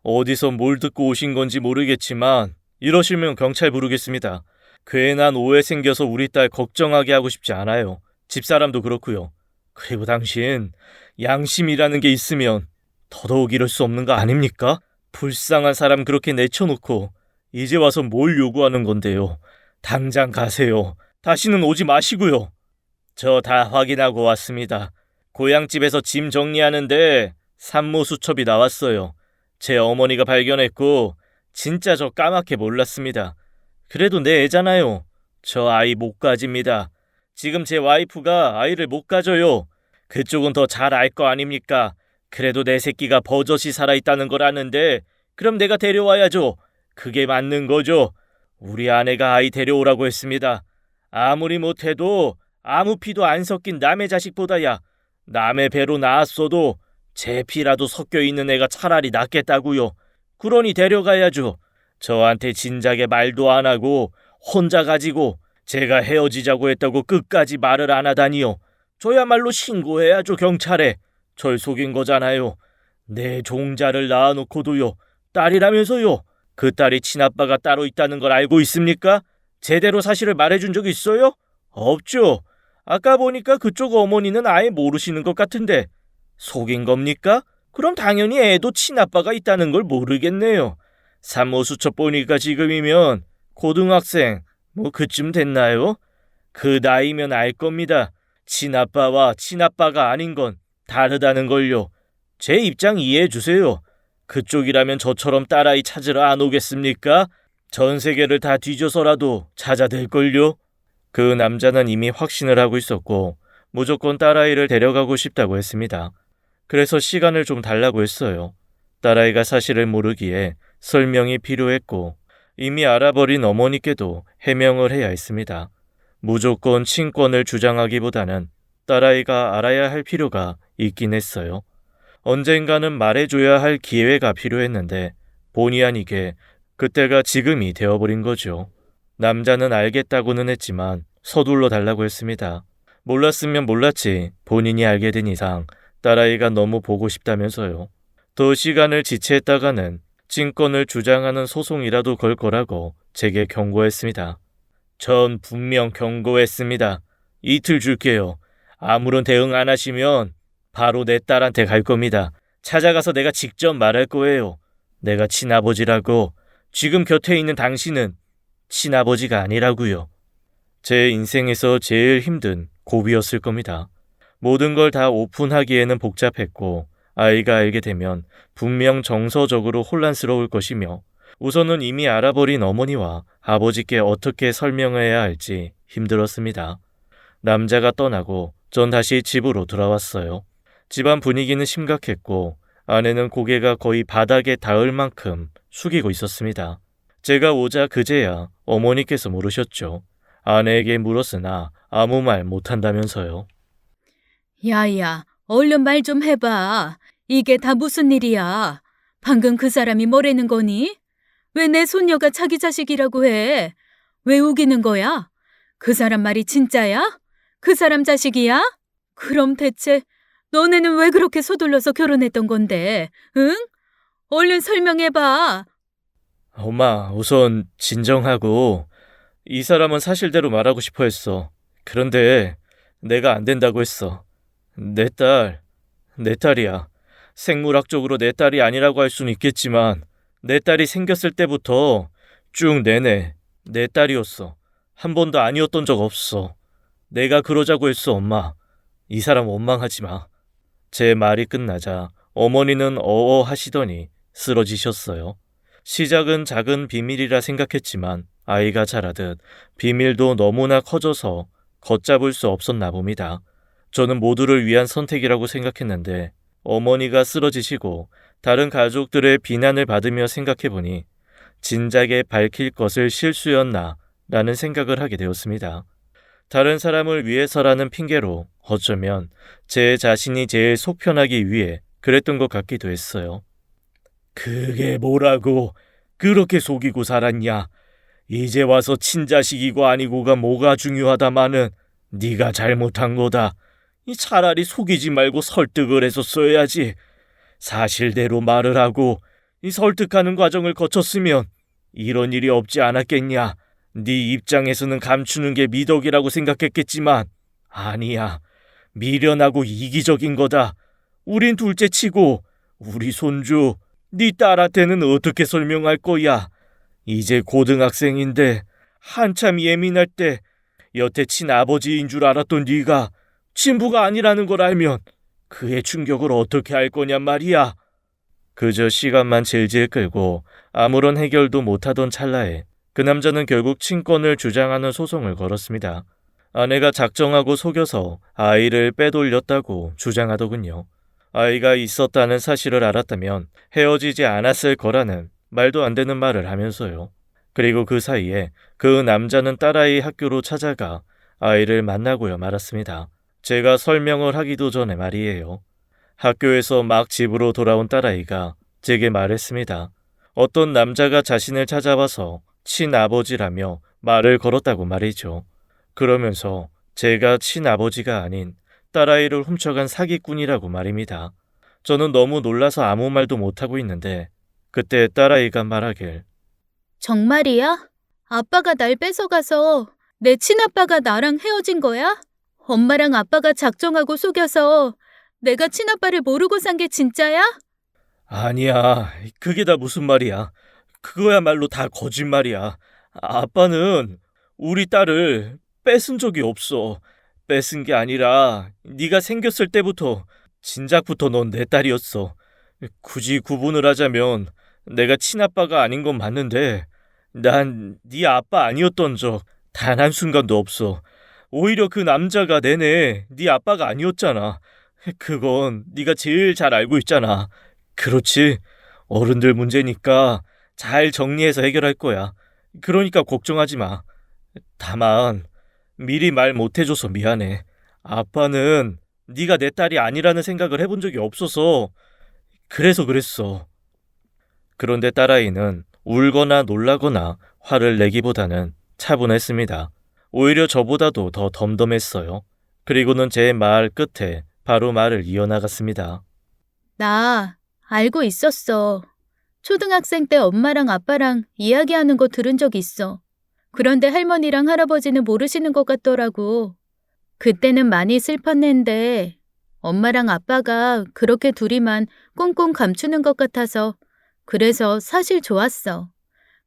어디서 뭘 듣고 오신 건지 모르겠지만 이러시면 경찰 부르겠습니다. 괜한 오해 생겨서 우리 딸 걱정하게 하고 싶지 않아요. 집사람도 그렇고요. 그리고 당신 양심이라는 게 있으면 더더욱 이럴 수 없는 거 아닙니까? 불쌍한 사람 그렇게 내쳐놓고 이제 와서 뭘 요구하는 건데요. 당장 가세요. 다시는 오지 마시고요. 저 다 확인하고 왔습니다. 고향집에서 짐 정리하는데 산모 수첩이 나왔어요. 제 어머니가 발견했고 진짜 저 까맣게 몰랐습니다. 그래도 내 애잖아요. 저 아이 못 가집니다. 지금 제 와이프가 아이를 못 가져요. 그쪽은 더 잘 알 거 아닙니까? 그래도 내 새끼가 버젓이 살아있다는 걸 아는데 그럼 내가 데려와야죠. 그게 맞는 거죠. 우리 아내가 아이 데려오라고 했습니다. 아무리 못해도 아무 피도 안 섞인 남의 자식보다야 남의 배로 낳았어도 제 피라도 섞여 있는 애가 차라리 낫겠다고요. 그러니 데려가야죠. 저한테 진작에 말도 안 하고 혼자 가지고 제가 헤어지자고 했다고 끝까지 말을 안 하다니요. 저야말로 신고해야죠, 경찰에. 절 속인 거잖아요. 내 종자를 낳아놓고도요. 딸이라면서요. 그 딸이 친아빠가 따로 있다는 걸 알고 있습니까? 제대로 사실을 말해준 적 있어요? 없죠. 아까 보니까 그쪽 어머니는 아예 모르시는 것 같은데 속인 겁니까? 그럼 당연히 애도 친아빠가 있다는 걸 모르겠네요. 산모수첩 보니까 지금이면 고등학생 뭐 그쯤 됐나요? 그 나이면 알 겁니다. 친아빠와 친아빠가 아닌 건 다르다는 걸요. 제 입장 이해해 주세요. 그쪽이라면 저처럼 딸아이 찾으러 안 오겠습니까? 전 세계를 다 뒤져서라도 찾아댈걸요. 그 남자는 이미 확신을 하고 있었고 무조건 딸아이를 데려가고 싶다고 했습니다. 그래서 시간을 좀 달라고 했어요. 딸아이가 사실을 모르기에 설명이 필요했고 이미 알아버린 어머니께도 해명을 해야 했습니다. 무조건 친권을 주장하기보다는 딸아이가 알아야 할 필요가 있긴 했어요. 언젠가는 말해줘야 할 기회가 필요했는데 본의 아니게 그때가 지금이 되어버린 거죠. 남자는 알겠다고는 했지만 서둘러 달라고 했습니다. 몰랐으면 몰랐지 본인이 알게 된 이상 딸아이가 너무 보고 싶다면서요. 더 시간을 지체했다가는 친권을 주장하는 소송이라도 걸 거라고 제게 경고했습니다. 전 분명 경고했습니다. 이틀 줄게요. 아무런 대응 안 하시면 바로 내 딸한테 갈 겁니다. 찾아가서 내가 직접 말할 거예요. 내가 친아버지라고. 지금 곁에 있는 당신은 친아버지가 아니라고요. 제 인생에서 제일 힘든 고비였을 겁니다. 모든 걸 다 오픈하기에는 복잡했고 아이가 알게 되면 분명 정서적으로 혼란스러울 것이며 우선은 이미 알아버린 어머니와 아버지께 어떻게 설명해야 할지 힘들었습니다. 남자가 떠나고 전 다시 집으로 돌아왔어요. 집안 분위기는 심각했고 아내는 고개가 거의 바닥에 닿을 만큼 숙이고 있었습니다. 제가 오자 그제야 어머니께서 물으셨죠. 아내에게 물었으나 아무 말 못한다면서요. 야야, 얼른 말 좀 해봐. 이게 다 무슨 일이야? 방금 그 사람이 뭐라는 거니? 왜 내 손녀가 자기 자식이라고 해? 왜 우기는 거야? 그 사람 말이 진짜야? 그 사람 자식이야? 그럼 대체 너네는 왜 그렇게 서둘러서 결혼했던 건데? 응? 얼른 설명해봐. 엄마, 우선 진정하고 이 사람은 사실대로 말하고 싶어 했어. 그런데 내가 안 된다고 했어. 내 딸이야. 생물학적으로 내 딸이 아니라고 할 수는 있겠지만 내 딸이 생겼을 때부터 쭉 내내 내 딸이었어. 한 번도 아니었던 적 없어. 내가 그러자고 했어, 엄마. 이 사람 원망하지 마. 제 말이 끝나자 어머니는 어어 하시더니 쓰러지셨어요. 시작은 작은 비밀이라 생각했지만 아이가 자라듯 비밀도 너무나 커져서 걷잡을 수 없었나 봅니다. 저는 모두를 위한 선택이라고 생각했는데 어머니가 쓰러지시고 다른 가족들의 비난을 받으며 생각해보니 진작에 밝힐 것을 실수였나 라는 생각을 하게 되었습니다. 다른 사람을 위해서라는 핑계로 어쩌면 제 자신이 제일 속편하기 위해 그랬던 것 같기도 했어요. 그게 뭐라고 그렇게 속이고 살았냐? 이제 와서 친자식이고 아니고가 뭐가 중요하다마는 네가 잘못한 거다. 차라리 속이지 말고 설득을 했었어야지. 사실대로 말을 하고 설득하는 과정을 거쳤으면 이런 일이 없지 않았겠냐. 네 입장에서는 감추는 게 미덕이라고 생각했겠지만 아니야. 미련하고 이기적인 거다. 우린 둘째치고 우리 손주 네 딸한테는 어떻게 설명할 거야. 이제 고등학생인데 한참 예민할 때 여태 친아버지인 줄 알았던 네가 친부가 아니라는 걸 알면 그의 충격을 어떻게 할 거냔 말이야. 그저 시간만 질질 끌고 아무런 해결도 못하던 찰나에 그 남자는 결국 친권을 주장하는 소송을 걸었습니다. 아내가 작정하고 속여서 아이를 빼돌렸다고 주장하더군요. 아이가 있었다는 사실을 알았다면 헤어지지 않았을 거라는 말도 안 되는 말을 하면서요. 그리고 그 사이에 그 남자는 딸아이 학교로 찾아가 아이를 만나고야 말았습니다. 제가 설명을 하기도 전에 말이에요. 학교에서 막 집으로 돌아온 딸아이가 제게 말했습니다. 어떤 남자가 자신을 찾아와서 친아버지라며 말을 걸었다고 말이죠. 그러면서 제가 친아버지가 아닌 딸아이를 훔쳐간 사기꾼이라고 말입니다. 저는 너무 놀라서 아무 말도 못하고 있는데 그때 딸아이가 말하길 정말이야? 아빠가 날 뺏어가서 내 친아빠가 나랑 헤어진 거야? 엄마랑 아빠가 작정하고 속여서 내가 친아빠를 모르고 산 게 진짜야? 아니야, 그게 다 무슨 말이야. 그거야말로 다 거짓말이야. 아빠는 우리 딸을 뺏은 적이 없어. 뺏은 게 아니라 네가 생겼을 때부터 진작부터 넌 내 딸이었어. 굳이 구분을 하자면 내가 친아빠가 아닌 건 맞는데 난 네 아빠 아니었던 적 단 한순간도 없어. 오히려 그 남자가 내내 네 아빠가 아니었잖아. 그건 네가 제일 잘 알고 있잖아. 그렇지? 어른들 문제니까 잘 정리해서 해결할 거야. 그러니까 걱정하지 마. 다만 미리 말 못해줘서 미안해. 아빠는 네가 내 딸이 아니라는 생각을 해본 적이 없어서 그래서 그랬어. 그런데 딸아이는 울거나 놀라거나 화를 내기보다는 차분했습니다. 오히려 저보다도 더 덤덤했어요. 그리고는 제 말 끝에 바로 말을 이어나갔습니다. 나 알고 있었어. 초등학생 때 엄마랑 아빠랑 이야기하는 거 들은 적 있어. 그런데 할머니랑 할아버지는 모르시는 것 같더라고. 그때는 많이 슬펐는데 엄마랑 아빠가 그렇게 둘이만 꽁꽁 감추는 것 같아서 그래서 사실 좋았어.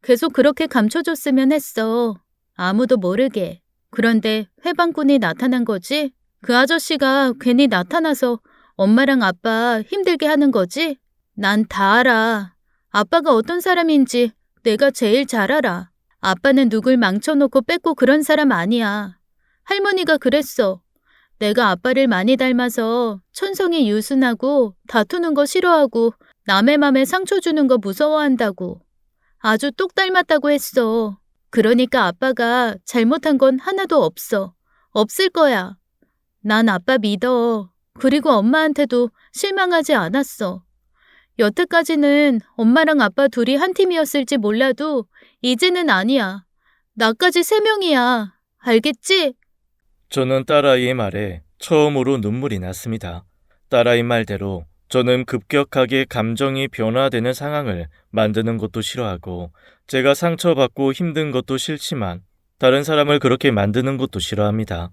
계속 그렇게 감춰줬으면 했어. 아무도 모르게. 그런데 회방꾼이 나타난 거지? 그 아저씨가 괜히 나타나서 엄마랑 아빠 힘들게 하는 거지? 난 다 알아. 아빠가 어떤 사람인지 내가 제일 잘 알아. 아빠는 누굴 망쳐놓고 뺏고 그런 사람 아니야. 할머니가 그랬어. 내가 아빠를 많이 닮아서 천성이 유순하고 다투는 거 싫어하고 남의 맘에 상처 주는 거 무서워한다고. 아주 똑 닮았다고 했어. 그러니까 아빠가 잘못한 건 하나도 없어. 없을 거야. 난 아빠 믿어. 그리고 엄마한테도 실망하지 않았어. 여태까지는 엄마랑 아빠 둘이 한 팀이었을지 몰라도 이제는 아니야. 나까지 3명이야. 알겠지? 저는 딸아이의 말에 처음으로 눈물이 났습니다. 딸아이 말대로 저는 급격하게 감정이 변화되는 상황을 만드는 것도 싫어하고 제가 상처받고 힘든 것도 싫지만 다른 사람을 그렇게 만드는 것도 싫어합니다.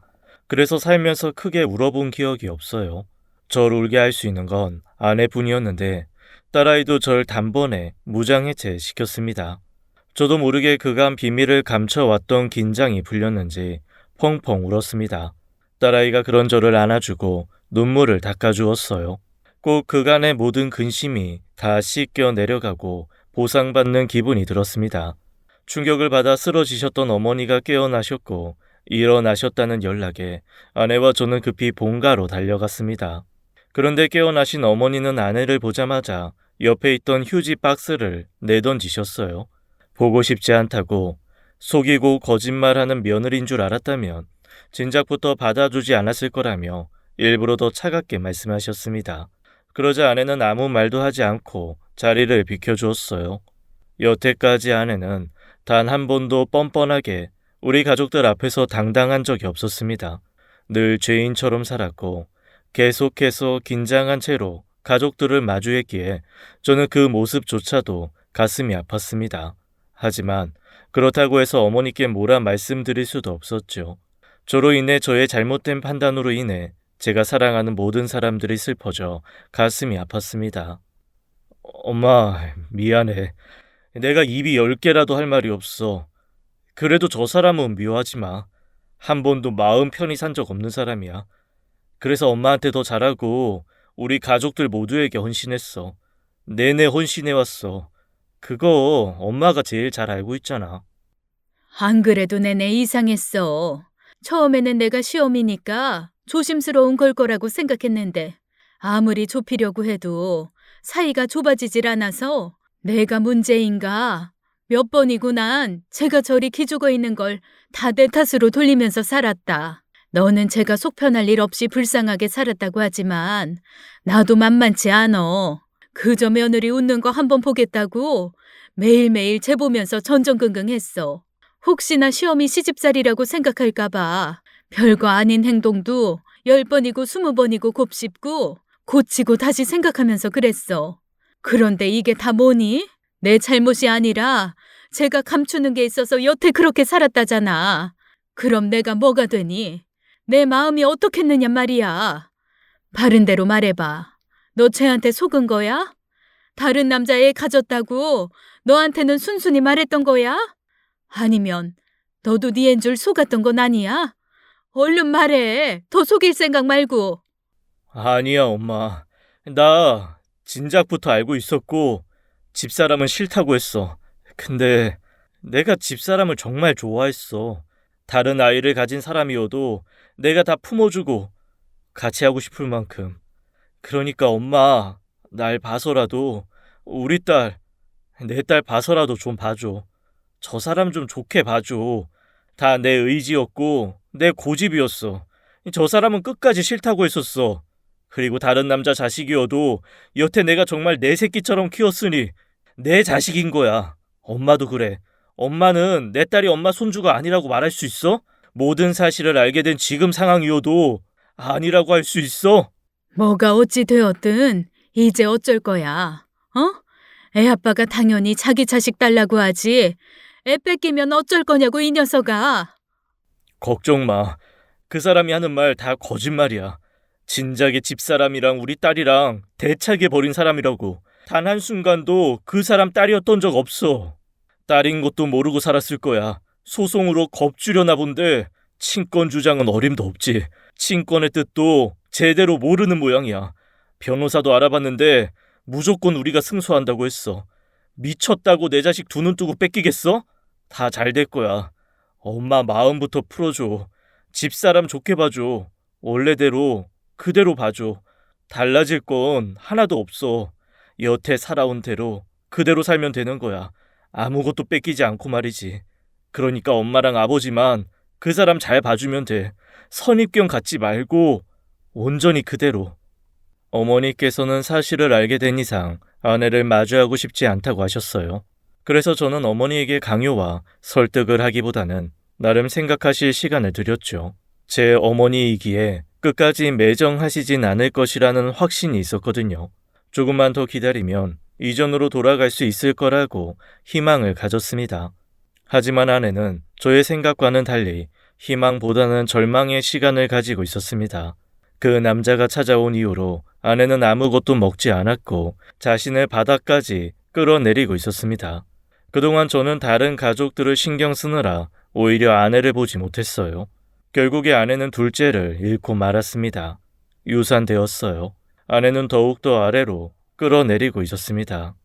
그래서 살면서 크게 울어본 기억이 없어요. 절 울게 할 수 있는 건 아내뿐이었는데 딸아이도 절 단번에 무장해체 시켰습니다. 저도 모르게 그간 비밀을 감춰왔던 긴장이 풀렸는지 펑펑 울었습니다. 딸아이가 그런 저를 안아주고 눈물을 닦아주었어요. 꼭 그간의 모든 근심이 다 씻겨 내려가고 보상받는 기분이 들었습니다. 충격을 받아 쓰러지셨던 어머니가 깨어나셨고 일어나셨다는 연락에 아내와 저는 급히 본가로 달려갔습니다. 그런데 깨어나신 어머니는 아내를 보자마자 옆에 있던 휴지 박스를 내던지셨어요. 보고 싶지 않다고, 속이고 거짓말하는 며느리인 줄 알았다면 진작부터 받아주지 않았을 거라며 일부러 더 차갑게 말씀하셨습니다. 그러자 아내는 아무 말도 하지 않고 자리를 비켜주었어요. 여태까지 아내는 단 한 번도 뻔뻔하게 우리 가족들 앞에서 당당한 적이 없었습니다. 늘 죄인처럼 살았고 계속해서 긴장한 채로 가족들을 마주했기에 저는 그 모습조차도 가슴이 아팠습니다. 하지만 그렇다고 해서 어머니께 뭐라 말씀드릴 수도 없었죠. 저로 인해 저의 잘못된 판단으로 인해 제가 사랑하는 모든 사람들이 슬퍼져 가슴이 아팠습니다. 엄마, 미안해. 내가 입이 10개라도 할 말이 없어. 그래도 저 사람은 미워하지 마. 한 번도 마음 편히 산 적 없는 사람이야. 그래서 엄마한테 더 잘하고 우리 가족들 모두에게 헌신했어. 내내 헌신해왔어. 그거 엄마가 제일 잘 알고 있잖아. 안 그래도 내내 이상했어. 처음에는 내가 시어미니까 조심스러운 걸 거라고 생각했는데 아무리 좁히려고 해도 사이가 좁아지질 않아서 내가 문제인가? 몇 번이고 난 제가 저리 기죽어 있는 걸 다 내 탓으로 돌리면서 살았다. 너는 제가 속 편할 일 없이 불쌍하게 살았다고 하지만 나도 만만치 않어. 그저 며느리 웃는 거 한번 보겠다고 매일매일 재 보면서 전전긍긍했어. 혹시나 시어미 시집살이라고 생각할까 봐 별거 아닌 행동도 10번이고 20번이고 곱씹고 고치고 다시 생각하면서 그랬어. 그런데 이게 다 뭐니? 내 잘못이 아니라 제가 감추는 게 있어서 여태 그렇게 살았다잖아. 그럼 내가 뭐가 되니? 내 마음이 어떻겠느냐 말이야. 바른 대로 말해봐. 너 쟤한테 속은 거야? 다른 남자애 가졌다고 너한테는 순순히 말했던 거야? 아니면 너도 네 앤 줄 속았던 건 아니야? 얼른 말해. 더 속일 생각 말고. 아니야, 엄마. 나 진작부터 알고 있었고 집사람은 싫다고 했어. 근데 내가 집사람을 정말 좋아했어. 다른 아이를 가진 사람이어도 내가 다 품어주고 같이 하고 싶을 만큼. 그러니까 엄마, 날 봐서라도 우리 딸, 내 딸 봐서라도 좀 봐줘. 저 사람 좀 좋게 봐줘. 다 내 의지였고 내 고집이었어. 저 사람은 끝까지 싫다고 했었어. 그리고 다른 남자 자식이어도 여태 내가 정말 내 새끼처럼 키웠으니 내 자식인 거야. 엄마도 그래. 엄마는 내 딸이 엄마 손주가 아니라고 말할 수 있어? 모든 사실을 알게 된 지금 상황이어도 아니라고 할 수 있어? 뭐가 어찌 되었든 이제 어쩔 거야. 어? 애 아빠가 당연히 자기 자식 달라고 하지. 애 뺏기면 어쩔 거냐고 이 녀석아. 걱정 마. 그 사람이 하는 말 다 거짓말이야. 진작에 집사람이랑 우리 딸이랑 대차게 버린 사람이라고. 단 한순간도 그 사람 딸이었던 적 없어. 딸인 것도 모르고 살았을 거야. 소송으로 겁주려나 본데 친권 주장은 어림도 없지. 친권의 뜻도 제대로 모르는 모양이야. 변호사도 알아봤는데 무조건 우리가 승소한다고 했어. 미쳤다고 내 자식 두 눈 뜨고 뺏기겠어? 다 잘 될 거야. 엄마 마음부터 풀어줘. 집사람 좋게 봐줘. 원래대로 그대로 봐줘. 달라질 건 하나도 없어. 여태 살아온 대로 그대로 살면 되는 거야. 아무것도 뺏기지 않고 말이지. 그러니까 엄마랑 아버지만 그 사람 잘 봐주면 돼. 선입견 갖지 말고 온전히 그대로. 어머니께서는 사실을 알게 된 이상 아내를 마주하고 싶지 않다고 하셨어요. 그래서 저는 어머니에게 강요와 설득을 하기보다는 나름 생각하실 시간을 드렸죠. 제 어머니이기에 끝까지 매정하시진 않을 것이라는 확신이 있었거든요. 조금만 더 기다리면 이전으로 돌아갈 수 있을 거라고 희망을 가졌습니다. 하지만 아내는 저의 생각과는 달리 희망보다는 절망의 시간을 가지고 있었습니다. 그 남자가 찾아온 이후로 아내는 아무것도 먹지 않았고 자신을 바닥까지 끌어내리고 있었습니다. 그동안 저는 다른 가족들을 신경 쓰느라 오히려 아내를 보지 못했어요. 결국에 아내는 둘째를 잃고 말았습니다. 유산되었어요. 아내는 더욱더 아래로 끌어내리고 있었습니다.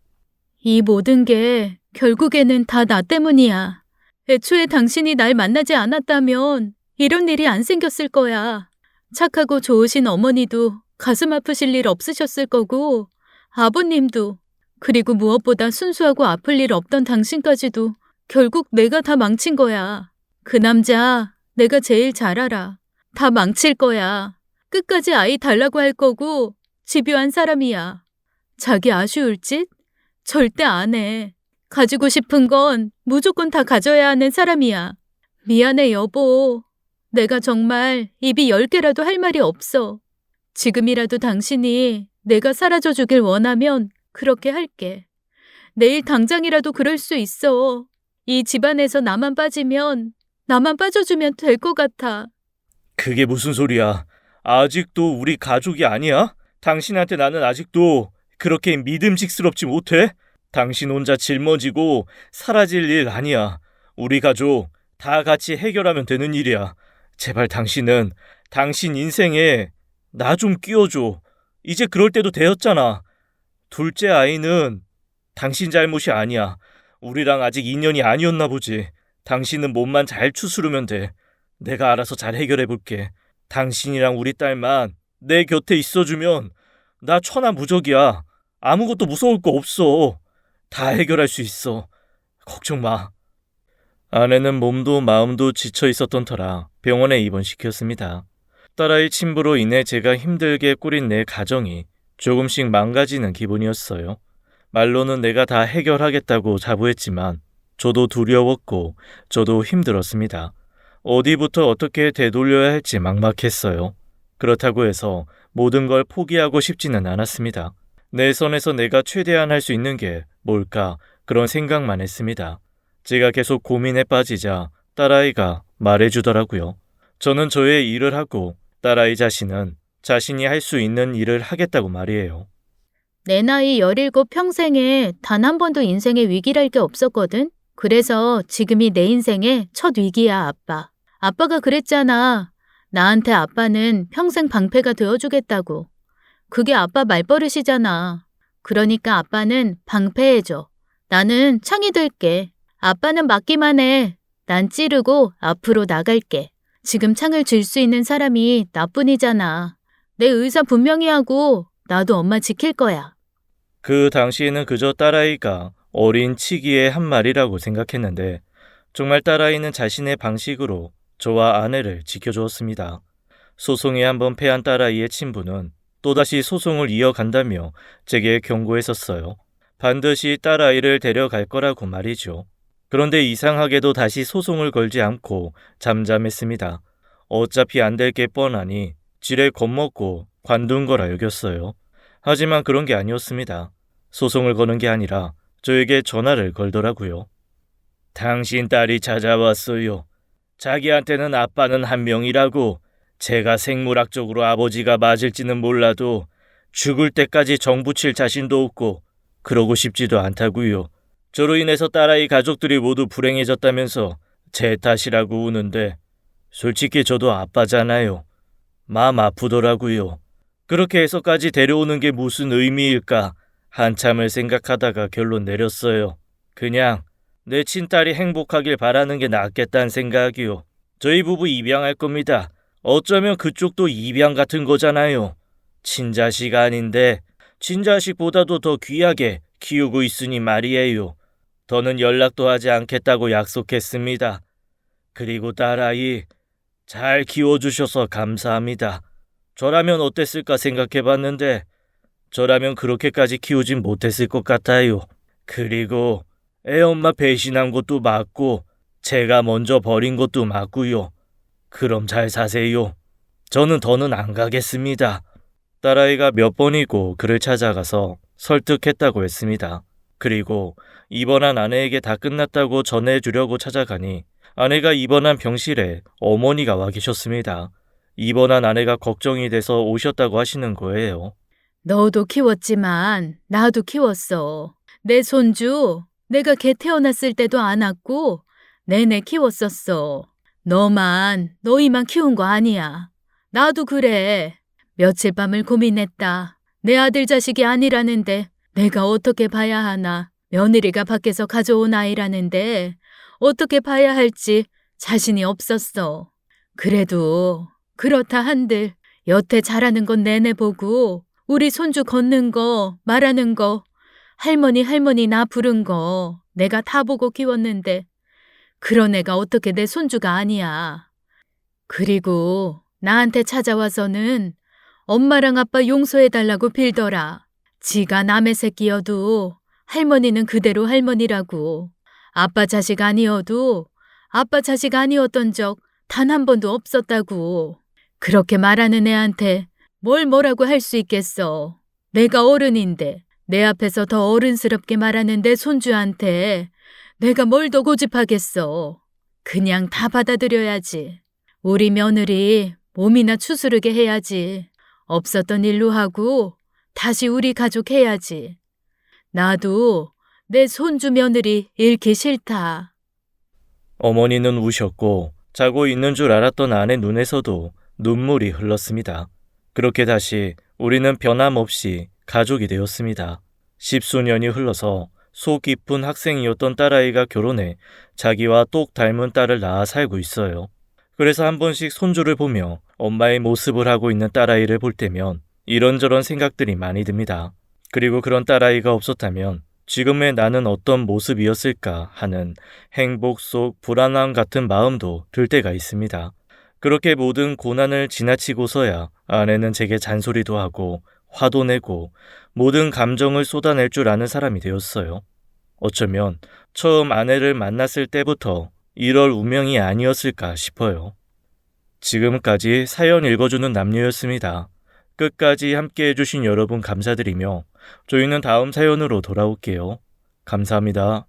이 모든 게 결국에는 다 나 때문이야. 애초에 당신이 날 만나지 않았다면 이런 일이 안 생겼을 거야. 착하고 좋으신 어머니도 가슴 아프실 일 없으셨을 거고, 아버님도, 그리고 무엇보다 순수하고 아플 일 없던 당신까지도 결국 내가 다 망친 거야. 그 남자 내가 제일 잘 알아. 다 망칠 거야. 끝까지 아이 달라고 할 거고 집요한 사람이야. 자기 아쉬울 짓? 절대 안 해. 가지고 싶은 건 무조건 다 가져야 하는 사람이야. 미안해, 여보. 내가 정말 입이 10개라도 할 말이 없어. 지금이라도 당신이 내가 사라져 주길 원하면 그렇게 할게. 내일 당장이라도 그럴 수 있어. 이 집안에서 나만 빠져주면 될 것 같아. 그게 무슨 소리야? 아직도 우리 가족이 아니야? 당신한테 나는 아직도 그렇게 믿음직스럽지 못해? 당신 혼자 짊어지고 사라질 일 아니야. 우리 가족 다 같이 해결하면 되는 일이야. 제발 당신은 당신 인생에 나 좀 끼워줘. 이제 그럴 때도 되었잖아. 둘째 아이는 당신 잘못이 아니야. 우리랑 아직 인연이 아니었나 보지. 당신은 몸만 잘 추스르면 돼. 내가 알아서 잘 해결해볼게. 당신이랑 우리 딸만 내 곁에 있어주면 나 천하무적이야. 아무것도 무서울 거 없어. 다 해결할 수 있어. 걱정 마. 아내는 몸도 마음도 지쳐 있었던 터라 병원에 입원시켰습니다. 딸아이 침부로 인해 제가 힘들게 꾸린 내 가정이 조금씩 망가지는 기분이었어요. 말로는 내가 다 해결하겠다고 자부했지만 저도 두려웠고 저도 힘들었습니다. 어디부터 어떻게 되돌려야 할지 막막했어요. 그렇다고 해서 모든 걸 포기하고 싶지는 않았습니다. 내 선에서 내가 최대한 할 수 있는 게 뭘까 그런 생각만 했습니다. 제가 계속 고민에 빠지자 딸아이가 말해주더라고요. 저는 저의 일을 하고 딸아이 자신은 자신이 할 수 있는 일을 하겠다고 말이에요. 내 나이 17 평생에 단 한 번도 인생에 위기랄 게 없었거든. 그래서 지금이 내 인생의 첫 위기야, 아빠. 아빠가 그랬잖아. 나한테 아빠는 평생 방패가 되어주겠다고. 그게 아빠 말버릇이잖아. 그러니까 아빠는 방패해줘. 나는 창이 될게. 아빠는 막기만 해. 난 찌르고 앞으로 나갈게. 지금 창을 쥘 수 있는 사람이 나뿐이잖아. 내 의사 분명히 하고 나도 엄마 지킬 거야. 그 당시에는 그저 딸아이가 어린 치기의 한 말이라고 생각했는데 정말 딸아이는 자신의 방식으로 저와 아내를 지켜주었습니다. 소송에 한번 패한 딸아이의 친부는 또다시 소송을 이어간다며 제게 경고했었어요. 반드시 딸아이를 데려갈 거라고 말이죠. 그런데 이상하게도 다시 소송을 걸지 않고 잠잠했습니다. 어차피 안 될 게 뻔하니 지레 겁먹고 관둔 거라 여겼어요. 하지만 그런 게 아니었습니다. 소송을 거는 게 아니라 저에게 전화를 걸더라고요. 당신 딸이 찾아왔어요. 자기한테는 아빠는 한 명이라고. 제가 생물학적으로 아버지가 맞을지는 몰라도 죽을 때까지 정붙일 자신도 없고 그러고 싶지도 않다고요. 저로 인해서 딸아이 가족들이 모두 불행해졌다면서 제 탓이라고 우는데 솔직히 저도 아빠잖아요. 마음 아프더라고요. 그렇게 해서까지 데려오는 게 무슨 의미일까 한참을 생각하다가 결론 내렸어요. 그냥 내 친딸이 행복하길 바라는 게 낫겠다는 생각이요. 저희 부부 입양할 겁니다. 어쩌면 그쪽도 입양 같은 거잖아요. 친자식 아닌데 친자식보다도 더 귀하게 키우고 있으니 말이에요. 더는 연락도 하지 않겠다고 약속했습니다. 그리고 딸아이 잘 키워주셔서 감사합니다. 저라면 어땠을까 생각해봤는데 저라면 그렇게까지 키우진 못했을 것 같아요. 그리고 애엄마 배신한 것도 맞고 제가 먼저 버린 것도 맞고요. 그럼 잘 사세요. 저는 더는 안 가겠습니다. 딸아이가 몇 번이고 그를 찾아가서 설득했다고 했습니다. 그리고 입원한 아내에게 다 끝났다고 전해주려고 찾아가니 아내가 입원한 병실에 어머니가 와 계셨습니다. 입원한 아내가 걱정이 돼서 오셨다고 하시는 거예요. 너도 키웠지만 나도 키웠어. 내 손주 내가 걔 태어났을 때도 안았고 내내 키웠었어. 너희만 키운 거 아니야. 나도 그래. 며칠 밤을 고민했다. 내 아들 자식이 아니라는데 내가 어떻게 봐야 하나. 며느리가 밖에서 가져온 아이라는데 어떻게 봐야 할지 자신이 없었어. 그래도 그렇다 한들 여태 잘하는 건 내내 보고 우리 손주 걷는 거, 말하는 거, 할머니 나 부른 거 내가 다 보고 키웠는데 그런 애가 어떻게 내 손주가 아니야. 그리고 나한테 찾아와서는 엄마랑 아빠 용서해달라고 빌더라. 지가 남의 새끼여도 할머니는 그대로 할머니라고. 아빠 자식 아니어도 아빠 자식 아니었던 적 단 한 번도 없었다고. 그렇게 말하는 애한테 뭐라고 할 수 있겠어. 내가 어른인데 내 앞에서 더 어른스럽게 말하는 내 손주한테 내가 뭘 더 고집하겠어. 그냥 다 받아들여야지. 우리 며느리 몸이나 추스르게 해야지. 없었던 일로 하고 다시 우리 가족 해야지. 나도 내 손주 며느리 잃기 싫다. 어머니는 우셨고 자고 있는 줄 알았던 아내 눈에서도 눈물이 흘렀습니다. 그렇게 다시 우리는 변함없이 가족이 되었습니다. 십수년이 흘러서 속 깊은 학생이었던 딸아이가 결혼해 자기와 똑 닮은 딸을 낳아 살고 있어요. 그래서 한 번씩 손주를 보며 엄마의 모습을 하고 있는 딸아이를 볼 때면 이런저런 생각들이 많이 듭니다. 그리고 그런 딸아이가 없었다면 지금의 나는 어떤 모습이었을까 하는 행복 속 불안함 같은 마음도 들 때가 있습니다. 그렇게 모든 고난을 지나치고서야 아내는 제게 잔소리도 하고 화도 내고 모든 감정을 쏟아낼 줄 아는 사람이 되었어요. 어쩌면 처음 아내를 만났을 때부터 이럴 운명이 아니었을까 싶어요. 지금까지 사연 읽어주는 남녀였습니다. 끝까지 함께 해주신 여러분 감사드리며 저희는 다음 사연으로 돌아올게요. 감사합니다.